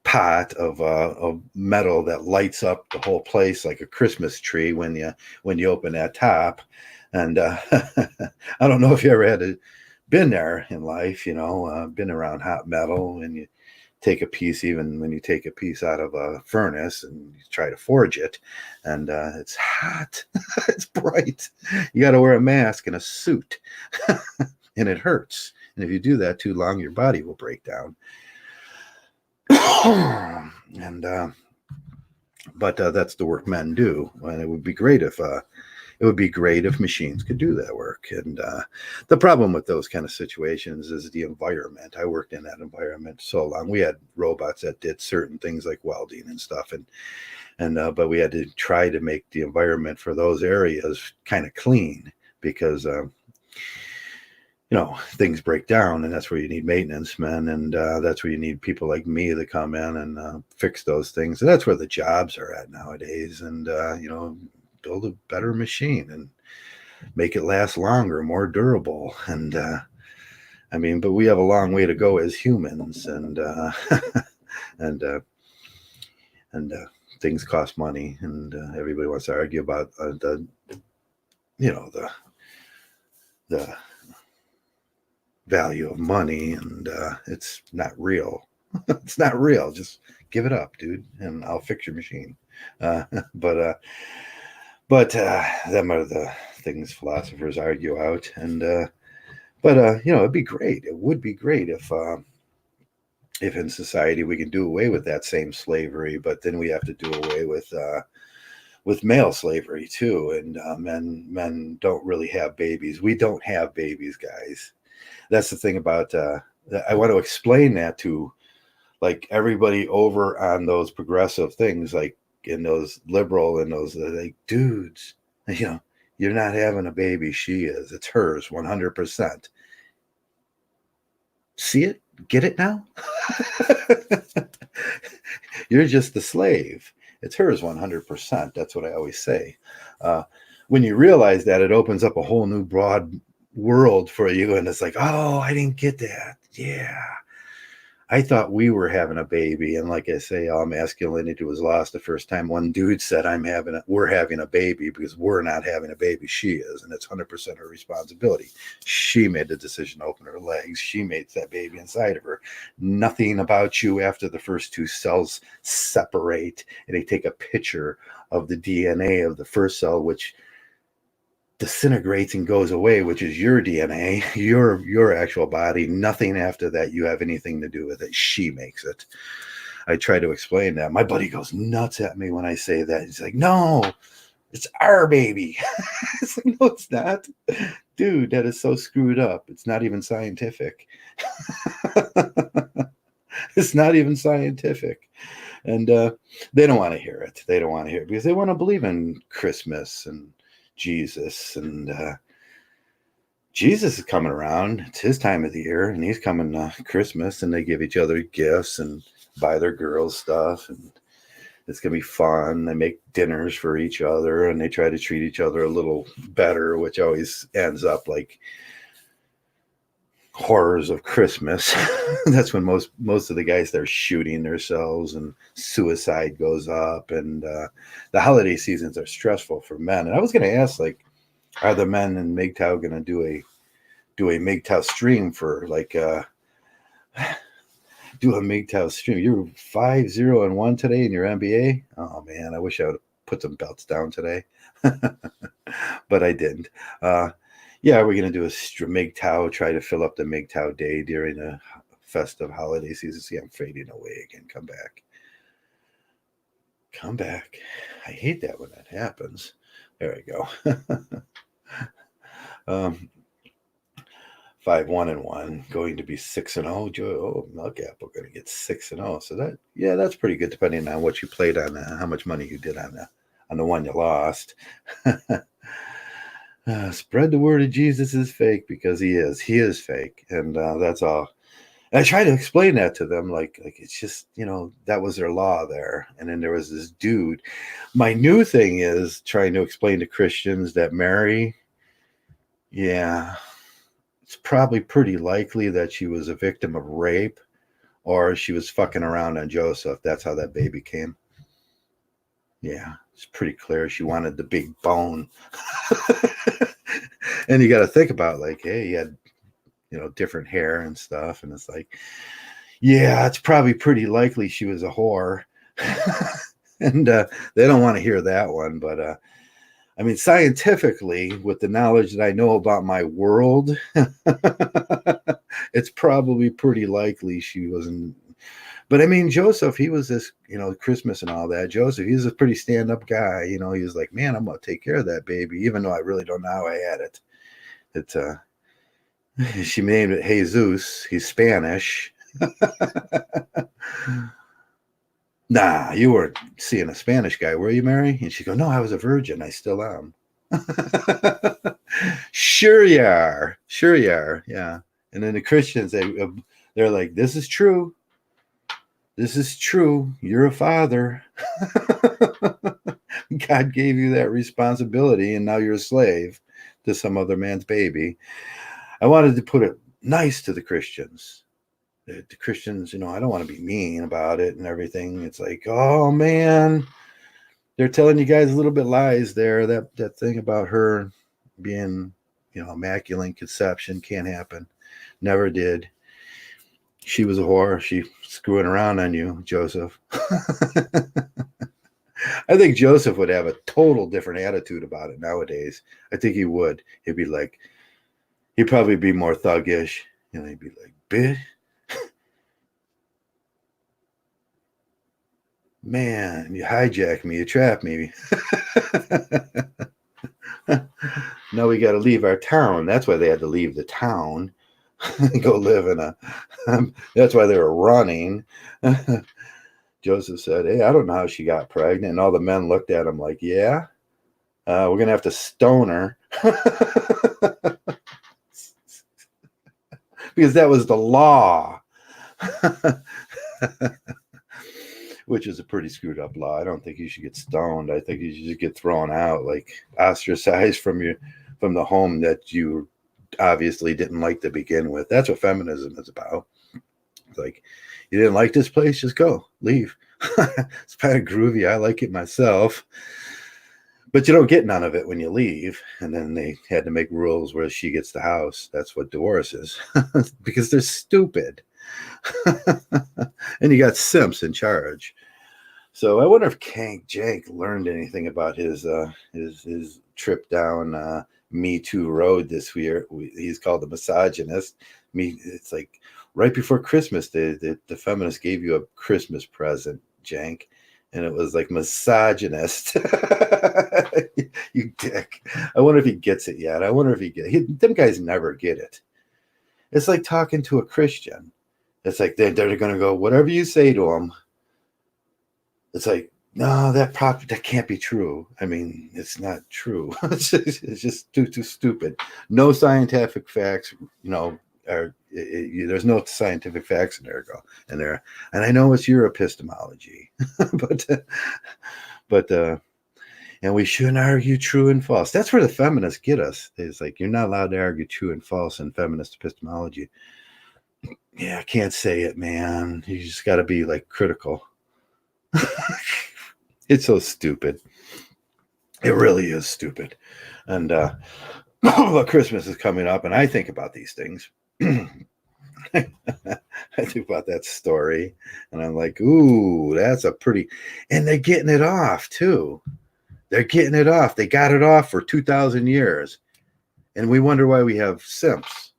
pot of metal that lights up the whole place like a Christmas tree when you open that top. And I don't know if you ever been there in life, been around hot metal, and you take a piece, even when you take a piece out of a furnace and you try to forge it, and it's hot, it's bright. You got to wear a mask and a suit, and it hurts. And if you do that too long, your body will break down. And but that's the work men do, and it would be great if machines could do that work. And the problem with those kind of situations is the environment. I worked in that environment so long. We had robots that did certain things like welding and stuff, and but we had to try to make the environment for those areas kind of clean, because things break down, and that's where you need maintenance men, and that's where you need people like me to come in and fix those things. And that's where the jobs are at nowadays. And build a better machine and make it last longer, more durable. And I mean, but we have a long way to go as humans, and and things cost money, and everybody wants to argue about the value of money, and it's not real. It's not real. Just give it up, dude, and I'll fix your machine. But them are the things philosophers argue out. And it'd be great. It would be great if in society we can do away with that same slavery, but then we have to do away with male slavery too. And men don't really have babies. We don't have babies, guys. That's the thing about. I want to explain that to like everybody over on those progressive things, like in those liberal and those like dudes. You're not having a baby. She is. It's hers, 100%. See it? Get it now? You're just the slave. It's hers 100%. That's what I always say. When you realize that, it opens up a whole new broad world for you, and it's like, oh, I didn't get that. Yeah, I thought we were having a baby, and like I say, all masculinity was lost the first time one dude said, we're having a baby," because we're not having a baby. She is, and it's 100% her responsibility. She made the decision to open her legs. She made that baby inside of her. Nothing about you after the first two cells separate, and they take a picture of the DNA of the first cell, which disintegrates and goes away, which is your DNA, your actual body. Nothing after that you have anything to do with it. She makes it. I try to explain that. My buddy goes nuts at me when I say that. He's like, "No, it's our baby." It's like, "No, it's not." Dude, that is so screwed up. It's not even scientific. It's not even scientific. And they don't want to hear it. They don't want to hear it because they want to believe in Christmas and Jesus. And Jesus is coming around. It's his time of the year, and he's coming Christmas, and they give each other gifts and buy their girls stuff, and it's gonna be fun. They make dinners for each other, and they try to treat each other a little better, which always ends up like horrors of Christmas. That's when most of the guys they're shooting themselves, and suicide goes up, and the holiday seasons are stressful for men. And I was going to ask, like, are the men in mgtow going to do a mgtow stream for like do a mgtow stream? You're 5-0-1 today in your NBA. Oh man, I wish I would have put some belts down today. But I didn't. Yeah, we're going to do a mgtow, try to fill up the mgtow day during the festive holiday season. See, I'm fading away again. Come back. Come back. I hate that when that happens. There we go. 5-1-1, going to be 6-0. Oh, Milk Apple going to get 6-0. So that's pretty good depending on what you played on, how much money you did on the one you lost. Spread the word of Jesus is fake, because he is fake, and that's all. And I try to explain that to them, like it's just, that was their law there. And then there was this dude. My new thing is trying to explain to Christians that Mary, yeah, it's probably pretty likely that she was a victim of rape, or she was fucking around on Joseph. That's how that baby came. Yeah, it's pretty clear she wanted the big bone. And you got to think about, like, hey, he had, different hair and stuff. And it's like, yeah, it's probably pretty likely she was a whore. And they don't want to hear that one. But I mean, scientifically, with the knowledge that I know about my world, it's probably pretty likely she wasn't. But I mean, Joseph, he was this, Christmas and all that. Joseph, he's a pretty stand-up guy. He was like, man, I'm going to take care of that baby, even though I really don't know how I had it. She named it Jesus. He's Spanish. Nah, you weren't seeing a Spanish guy, were you, Mary? And she go, no, I was a virgin. I still am. Sure you are. Sure you are. Yeah. And then the Christians, they're like, this is true. This is true. You're a father. God gave you that responsibility, and now you're a slave to some other man's baby. I wanted to put it nice to the Christians. The Christians, I don't want to be mean about it and everything. It's like, oh man, they're telling you guys a little bit lies there. That thing about her being, immaculate conception can't happen. Never did. She was a whore. She screwing around on you, Joseph. I think Joseph would have a total different attitude about it nowadays. I think he would. He'd be like, he'd probably be more thuggish. He'd be like, bitch. Man, you hijacked me. You trapped me. Now we got to leave our town. That's why they had to leave the town. Go live in that's why they were running. Joseph said, hey, I don't know how she got pregnant. And all the men looked at him like, yeah, we're going to have to stone her. Because that was the law. Which is a pretty screwed up law. I don't think you should get stoned. I think you should just get thrown out, like ostracized from the home that you obviously didn't like to begin with. That's what feminism is about. It's like, you didn't like this place? Just go, leave. It's kind of groovy. I like it myself. But you don't get none of it when you leave. And then they had to make rules where she gets the house. That's what divorce is. Because they're stupid. And you got simps in charge. So I wonder if Kank Jank learned anything about his trip down Me Too Road this year. He's called a misogynist. It's like right before Christmas, the feminists gave you a Christmas present, Jank, and it was like misogynist. You dick. I wonder if he gets it yet. I wonder if them guys never get it. It's like talking to a Christian. It's like they're going to go, whatever you say to them. It's like, no, that can't be true. I mean, it's not true. It's just too stupid. No scientific facts, there's no scientific facts in there. And I know it's your epistemology, but and we shouldn't argue true and false. That's where the feminists get us. It's like, you're not allowed to argue true and false in feminist epistemology. Yeah, I can't say it, man. You just got to be like critical. It's so stupid. It really is stupid. And well, Christmas is coming up, and I think about these things. I think about that story, and I'm like, ooh, that's a pretty. And they're getting it off too. They're getting it off. They got it off for 2,000 years, and we wonder why we have simps.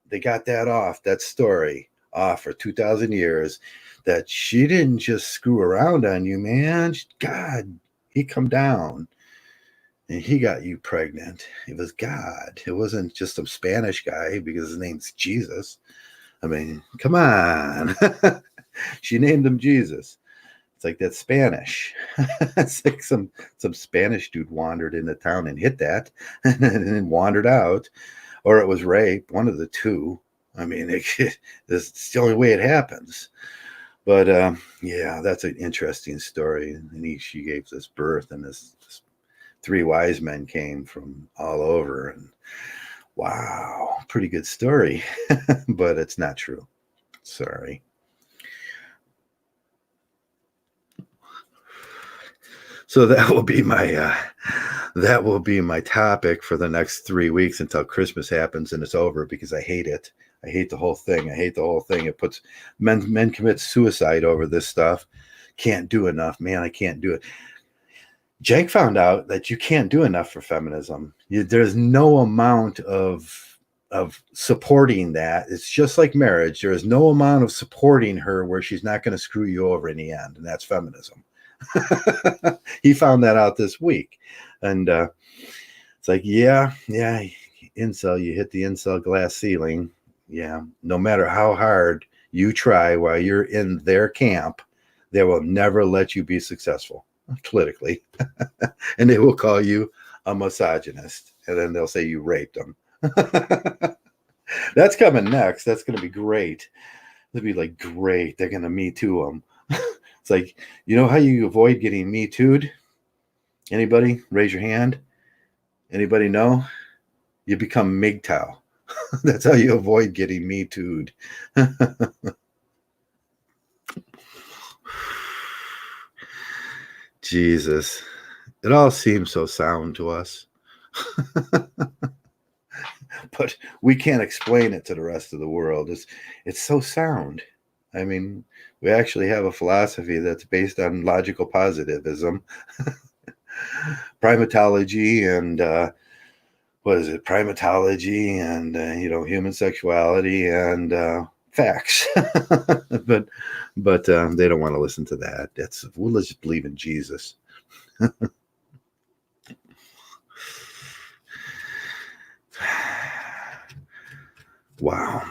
They got that story off for 2,000 years. That she didn't just screw around on you, man. God, he come down and he got you pregnant. It was God. It wasn't just some Spanish guy because his name's Jesus. I mean, come on. She named him Jesus. It's like that's Spanish. It's like some Spanish dude wandered into town and hit that and then wandered out. Or it was rape, one of the two. I mean, it's the only way it happens. But yeah, that's an interesting story. And she gave this birth, and this 3 wise men came from all over. And wow, pretty good story. But it's not true. Sorry. So that will be my topic for the next 3 weeks until Christmas happens and it's over, because I hate it. I hate the whole thing. It puts men commit suicide over this stuff. Can't do enough, man. I can't do it. Jake found out that you can't do enough for feminism. There's no amount of supporting that. It's just like marriage. There is no amount of supporting her where she's not going to screw you over in the end, and that's feminism. He found that out this week, and it's like, yeah, incel. You hit the incel glass ceiling. Yeah, no matter how hard you try while you're in their camp, they will never let you be successful politically. And they will call you a misogynist, and then they'll say you raped them. That's coming next. That's going to be great. It'll be like, great. They're going to Me Too them. It's like, you know how you avoid getting Me Too'd? Anybody? Raise your hand. Anybody know? You become mgtow. That's how you avoid getting Me Too'd. Jesus. It all seems so sound to us. But we can't explain it to the rest of the world. It's so sound. I mean, we actually have a philosophy that's based on logical positivism, primatology, and primatology, and human sexuality, and facts. but they don't want to listen to that. We'll just believe in Jesus. Wow.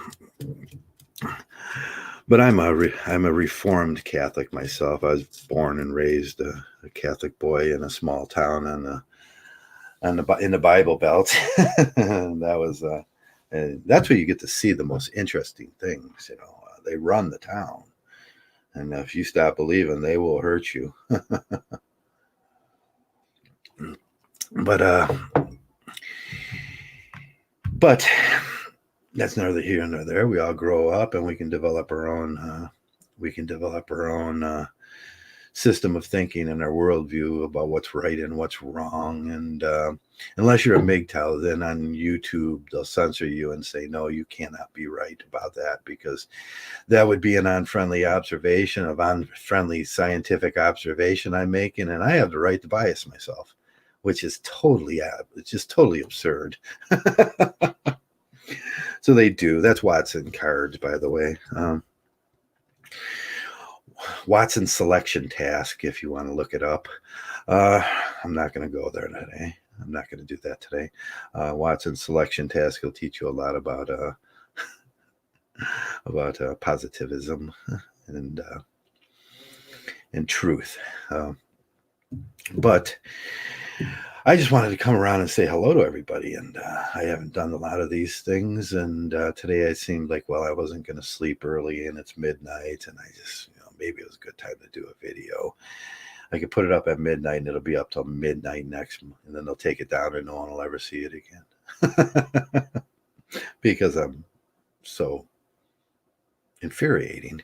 But I'm a Reformed Catholic myself. I was born and raised a Catholic boy in a small town in the Bible Belt. That was that's where you get to see the most interesting things. They run the town, and if you stop believing, they will hurt you. But that's neither here nor there. We all grow up, and we can develop our own. System of thinking and our worldview about what's right and what's wrong. And unless you're a mgtow, then on YouTube they'll censor you and say, no, you cannot be right about that, because that would be an unfriendly observation of unfriendly scientific observation I'm making, and I have the right to bias myself, which is totally it's just totally absurd. So they do. That's Watson cards, by the way. Watson selection task, if you want to look it up. I'm not going to go there today. I'm not going to do that today. Watson selection task will teach you a lot about positivism and truth. But I just wanted to come around and say hello to everybody. And I haven't done a lot of these things. And today I seemed like, well, I wasn't going to sleep early, and it's midnight, and I just, maybe it was a good time to do a video. I could put it up at midnight, and it'll be up till midnight next month, and then they'll take it down, and no one will ever see it again. Because I'm so infuriating.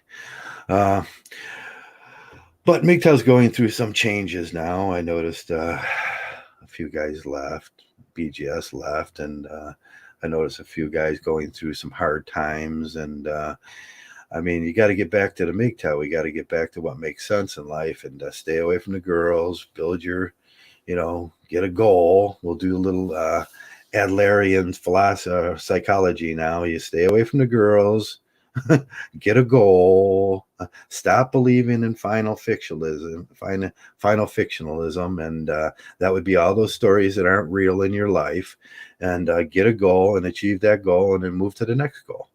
But mgtow's going through some changes now. I noticed a few guys left, BGS left, and I noticed a few guys going through some hard times. And I mean, you got to get back to the mgtow. We got to get back to what makes sense in life, and stay away from the girls. Build your, get a goal. We'll do a little Adlerian philosophy, psychology now. You stay away from the girls. Get a goal. Stop believing in final fictionalism, and that would be all those stories that aren't real in your life. And get a goal and achieve that goal, and then move to the next goal.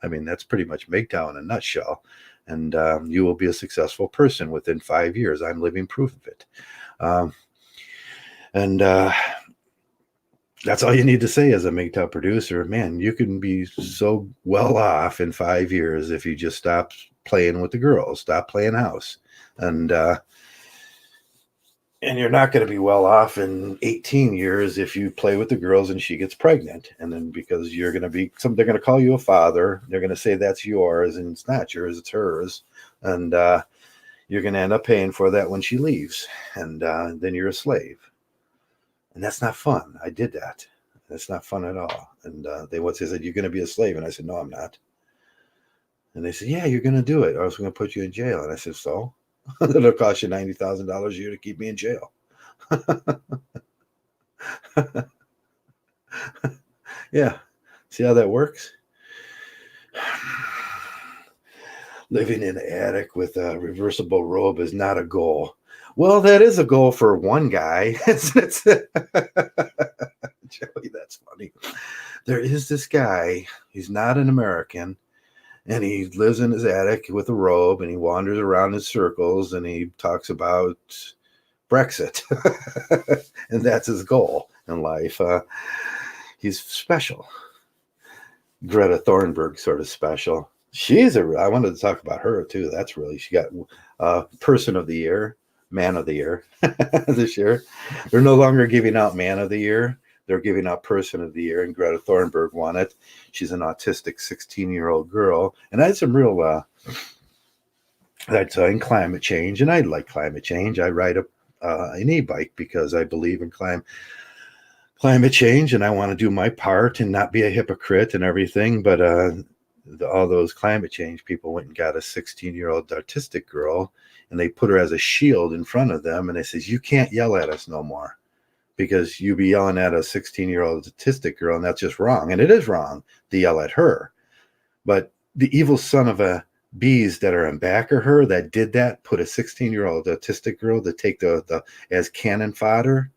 I mean, that's pretty much mgtow in a nutshell. And you will be a successful person within 5 years. I'm living proof of it. And that's all you need to say as a mgtow producer. Man, you can be so well off in 5 years if you just stop playing with the girls, stop playing house. And you're not going to be well off in 18 years if you play with the girls and she gets pregnant. And then because you're going to be they're going to call you a father. They're going to say that's yours, and it's not yours, it's hers. And you're going to end up paying for that when she leaves. And then you're a slave. And that's not fun. I did that. That's not fun at all. And they said, you're going to be a slave. And I said, no, I'm not. And they said, yeah, you're going to do it, or else we're going to put you in jail. And I said, so? It'll cost you $90,000 a year to keep me in jail. Yeah. See how that works? Living in an attic with a reversible robe is not a goal. Well, that is a goal for one guy. Joey, that's funny. There is this guy. He's not an American. And he lives in his attic with a robe, and he wanders around in circles, and he talks about Brexit. And that's his goal in life. He's special. Greta Thunberg sort of special. I wanted to talk about her too. She got Person of the Year, Man of the Year this year. They're no longer giving out Man of the Year. They're giving out Person of the Year, and Greta Thunberg won it. She's an autistic 16-year-old girl. And I had some real, that's in climate change, and I like climate change. I ride an e-bike because I believe in climate change, and I want to do my part and not be a hypocrite and everything. But all those climate change people went and got a 16-year-old autistic girl, and they put her as a shield in front of them, and they says, you can't yell at us no more, because you be yelling at a 16-year-old autistic girl, and that's just wrong. And it is wrong to yell at her. But the evil son of a bees that are in back of her that did that, put a 16-year-old autistic girl to take the as cannon fodder,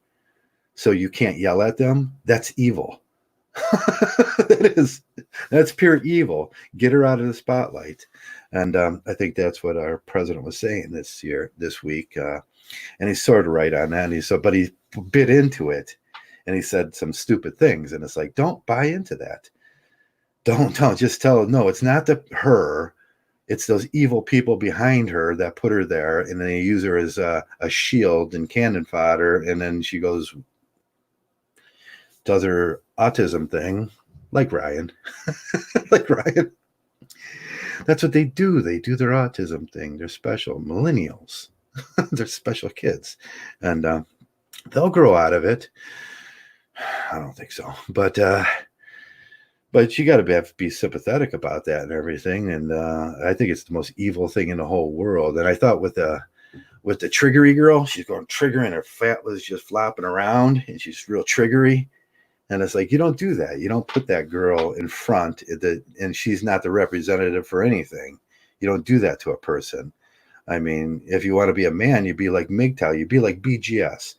so you can't yell at them. That's evil. That's pure evil. Get her out of the spotlight. And I think that's what our president was saying this week. And he's sort of right on that. But he bit into it, and he said some stupid things. And it's like, don't buy into that. Don't just tell her, no, it's not her. It's those evil people behind her that put her there. And then they use her as a shield and cannon fodder. And then she does her autism thing, like Ryan. Like Ryan. That's what they do. They do their autism thing. They're special millennials. They're special kids, and they'll grow out of it. I don't think so, but you got to be sympathetic about that and everything. And I think it's the most evil thing in the whole world. And I thought with the triggery girl, she's going trigger, and her fat was just flopping around, and she's real triggery. And it's like, you don't do that. You don't put that girl in front, and she's not the representative for anything. You don't do that to a person. I mean, if you want to be a man, you'd be like mgtow. You'd be like BGS.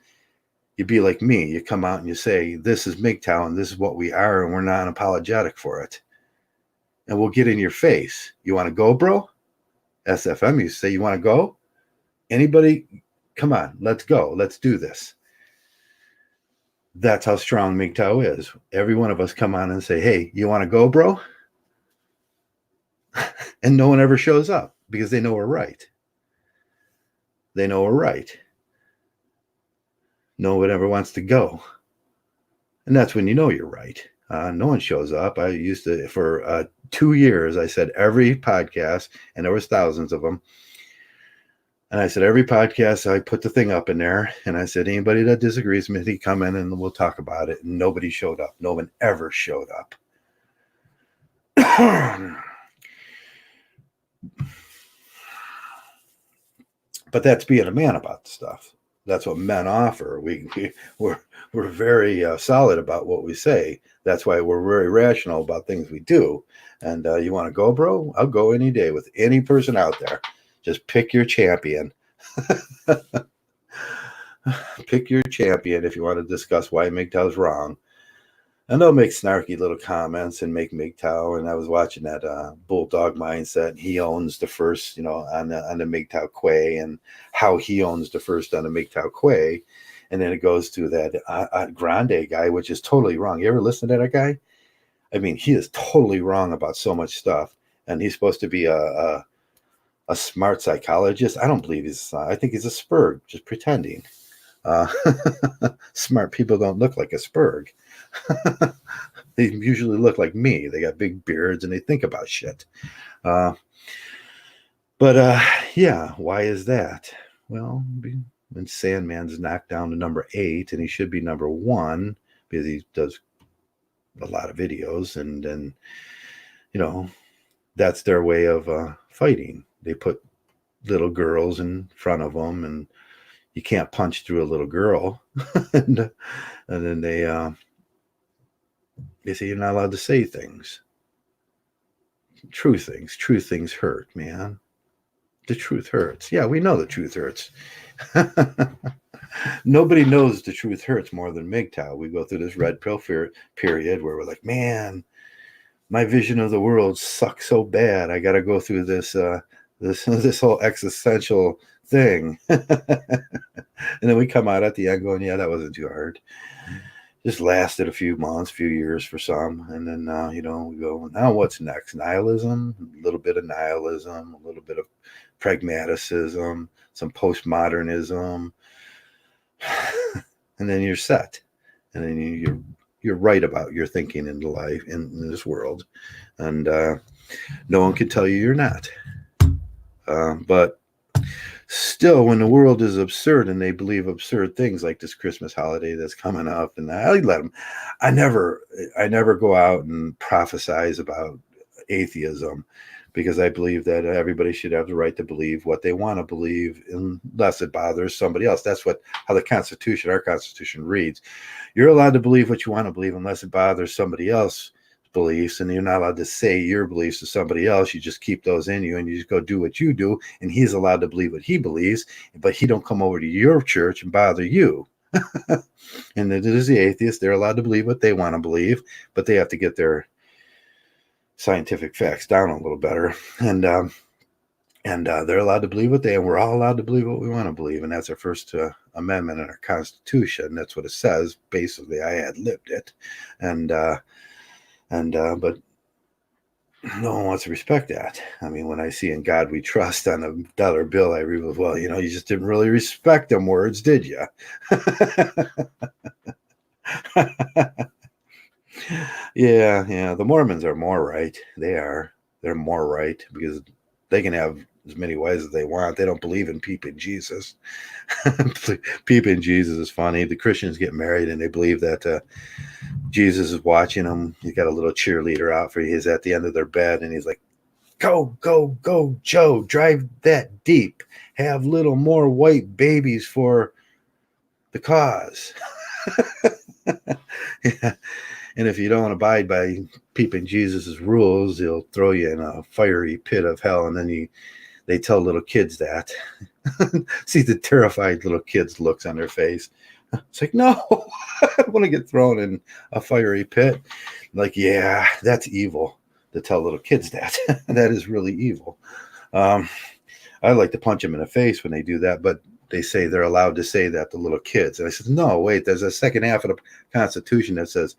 You'd be like me. You come out and you say, this is mgtow, and this is what we are, and we're not apologetic for it. And we'll get in your face. You want to go, bro? SFM, you say, you want to go? Anybody? Come on, let's go. Let's do this. That's how strong mgtow is. Every one of us come on and say, hey, you want to go, bro? And no one ever shows up because they know we're right. They know we're right. No one ever wants to go. And that's when you know you're right. No one shows up. I used to, for 2 years, I said every podcast, and there was thousands of them. And I said, every podcast, I put the thing up in there. And I said, anybody that disagrees with me, come in and we'll talk about it. And nobody showed up. No one ever showed up. But that's being a man about the stuff. That's what men offer. We're very solid about what we say. That's why we're very rational about things we do. And you want to go, bro? I'll go any day with any person out there. Just pick your champion. Pick your champion if you want to discuss why mgtow's wrong. And they'll make snarky little comments and make mgtow. And I was watching that Bulldog Mindset. He owns the first, on the mgtow quay, and how he owns the first on the mgtow quay. And then it goes to that Grande guy, which is totally wrong. You ever listen to that guy? I mean, he is totally wrong about so much stuff. And he's supposed to be a smart psychologist. I don't believe I think he's a spurg, just pretending. Smart people don't look like a spurg. They usually look like me. They got big beards and they think about shit. Yeah, why is that? Well, when Sandman's knocked down to number 8, and he should be number 1 because he does a lot of videos, and then that's their way of fighting. They put little girls in front of them, and you can't punch through a little girl. and then they say you're not allowed to say things. True things hurt, man. The truth hurts. Yeah, we know the truth hurts. Nobody knows the truth hurts more than mgtow. We go through this red pill period where we're like, man, my vision of the world sucks so bad. I got to go through this this whole existential thing. And then we come out at the end going, yeah, that wasn't too hard. Just lasted a few months, few years for some. And then, we go, now what's next? Nihilism, a little bit of nihilism, a little bit of pragmaticism, some postmodernism. And then you're set. And then you're right about your thinking in life, in this world. And no one can tell you you're not. But still, when the world is absurd and they believe absurd things like this Christmas holiday that's coming up, and I let them, I never go out and prophesize about atheism, because I believe that everybody should have the right to believe what they want to believe unless it bothers somebody else. That's how our Constitution reads. You're allowed to believe what you want to believe unless it bothers somebody else. Beliefs, and you're not allowed to say your beliefs to somebody else. You just keep those in you, and you just go do what you do, and he's allowed to believe what he believes, but he don't come over to your church and bother you. And it is the atheists. They're allowed to believe what they want to believe, but they have to get their scientific facts down a little better. And they're allowed to believe and we're all allowed to believe what we want to believe. And that's our First Amendment in our Constitution. That's what it says. Basically, I ad-libbed it. But no one wants to respect that. I mean, when I see "In God We Trust" on a dollar bill, I read, well, you just didn't really respect them words, did you? Yeah. The Mormons are more right. They are. They're more right because they can have as many wives as they want. They don't believe in peeping Jesus. Peeping Jesus is funny. The Christians get married and they believe that Jesus is watching them. He's got a little cheerleader out for you. He's at the end of their bed and he's like, go, go, go, Joe, drive that deep. Have little more white babies for the cause. Yeah. And if you don't abide by peeping Jesus's rules, he'll throw you in a fiery pit of hell. And then they tell little kids that. See the terrified little kids' looks on their face. It's like, no, I don't want to get thrown in a fiery pit. Like, yeah, that's evil to tell little kids that. That is really evil. Um, I like to punch them in the face when they do that, but they say they're allowed to say that to little kids. And I said, no, wait, there's a second half of the Constitution that says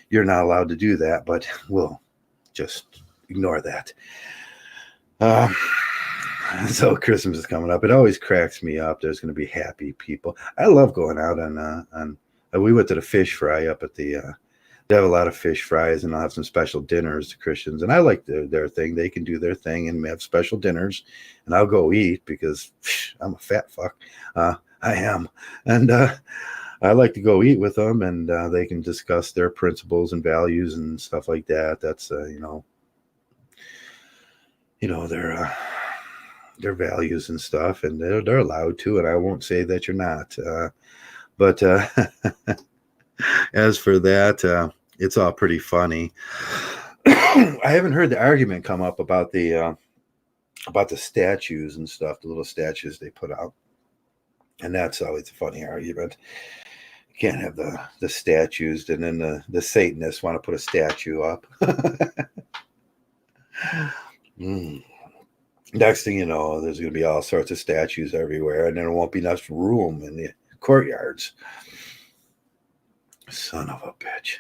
you're not allowed to do that, but we'll just ignore that. Um, so Christmas is coming up. It always cracks me up. There's going to be happy people. I love going out on. We went to the fish fry up at the. They have a lot of fish fries and they'll have some special dinners to Christians, and I like their thing. They can do their thing and have special dinners, and I'll go eat because I'm a fat fuck. I am, and I like to go eat with them, and they can discuss their principles and values and stuff like that. That's their values and stuff, and they're allowed to, and I won't say that you're not. But as for that, it's all pretty funny. I haven't heard the argument come up about the statues and stuff, the little statues they put out, and that's always a funny argument. You can't have the statues, and then the Satanists want to put a statue up. Mm. Next thing you know, there's going to be all sorts of statues everywhere, and there won't be enough room in the courtyards. Son of a bitch.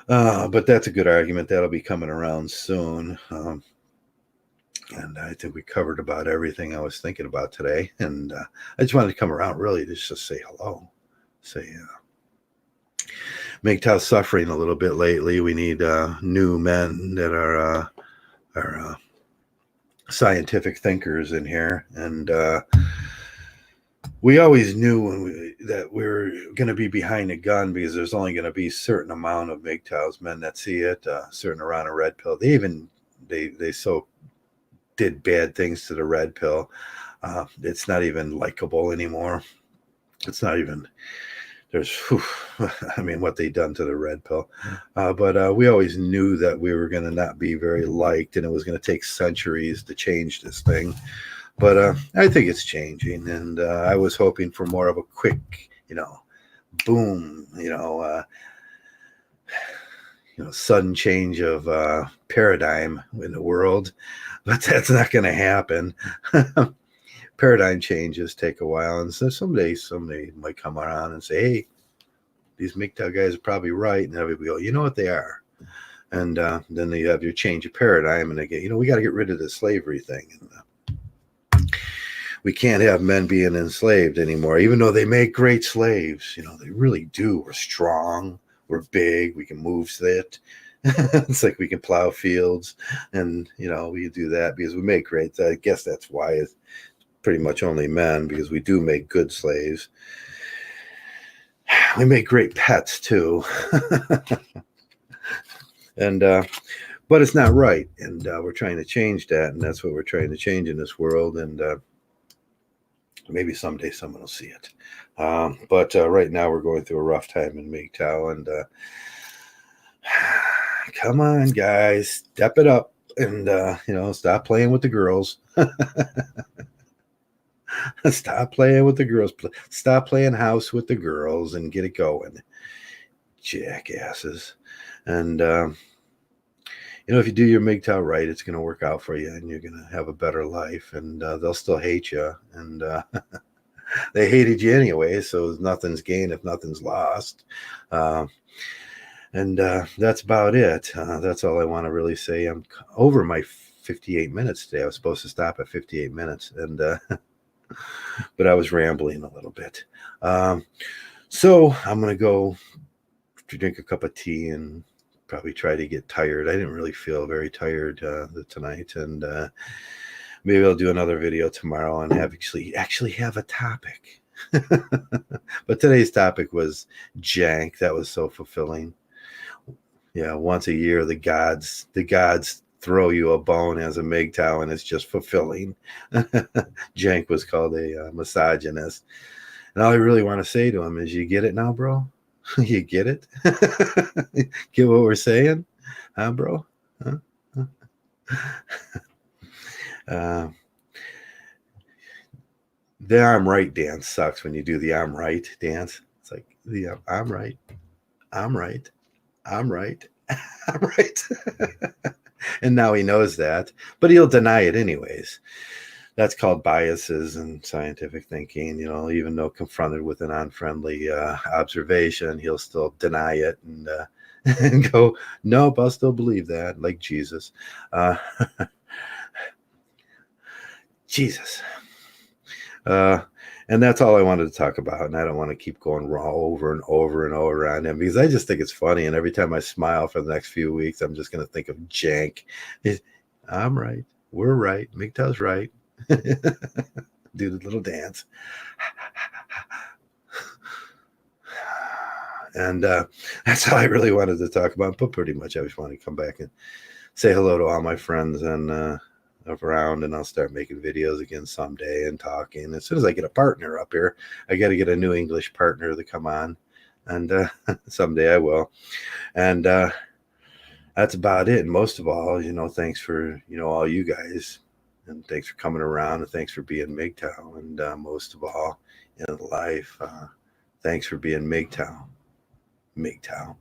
But that's a good argument. That'll be coming around soon. And I think we covered about everything I was thinking about today. And I just wanted to come around really just to say hello. Say, mgtow suffering a little bit lately. We need new men that are scientific thinkers in here. And we always knew that we were going to be behind a gun because there's only going to be a certain amount of mgtow's men that see it, a certain amount of red pill. They so did bad things to the red pill. It's not even likable anymore. It's not even, what they done to the red pill. But we always knew that we were going to not be very liked, and it was going to take centuries to change this thing. But I think it's changing, and I was hoping for more of a quick, boom, sudden change of paradigm in the world. But that's not going to happen. Paradigm changes take a while, and so someday might come around and say, "Hey, these mgtow guys are probably right," and everybody go, "You know what they are." And then you have your change of paradigm, and they get, we got to get rid of the slavery thing, and we can't have men being enslaved anymore, even though they make great slaves. They really do. We're strong, we're big, we can move it. It's like we can plow fields, and we do that because we make great. I guess that's why it's pretty much only men, because we do make good slaves. We make great pets too. And but it's not right, and we're trying to change that, and that's what we're trying to change in this world. And maybe someday someone will see it. But right now we're going through a rough time in mgtow, and come on, guys, step it up, and stop playing with the girls. Stop playing with the girls. Stop playing house with the girls and get it going, jackasses. And if you do your mgtow right, it's going to work out for you, and you're going to have a better life. And they'll still hate you, and they hated you anyway, so nothing's gained if nothing's lost. And that's about it. That's all I want to really say. I'm over my 58 minutes today. I was supposed to stop at 58 minutes, and but I was rambling a little bit. So I'm going to go drink a cup of tea and probably try to get tired. I didn't really feel very tired tonight, and maybe I'll do another video tomorrow and have actually have a topic. But today's topic was jank. That was so fulfilling. Yeah, once a year the gods throw you a bone as a mgtow, and it's just fulfilling. Jank was called a misogynist, and all I really want to say to him is, you get it now, bro? You get it? Get what we're saying, huh, bro? Huh? Uh, the I'm right dance sucks when you do the I'm right dance. It's like the I'm right, I'm right, I'm right, I'm right. And now he knows that, but he'll deny it anyways. That's called biases in scientific thinking. You know, even though confronted with an unfriendly observation, he'll still deny it and and go, nope, I'll still believe that, like Jesus. Uh, Jesus. Uh, and that's all I wanted to talk about. And I don't want to keep going raw over and over and over on him, because I just think it's funny. And every time I smile for the next few weeks, I'm just going to think of jank. I'm right. We're right. mgtow's right. Do the little dance. And that's all I really wanted to talk about. But pretty much I just want to come back and say hello to all my friends and around, and I'll start making videos again someday and talking. As soon as I get a partner up here, I got to get a new English partner to come on, and someday I will. And that's about it. And most of all, thanks for, all you guys, and thanks for coming around, and thanks for being mgtow. And most of all in life, thanks for being mgtow. mgtow.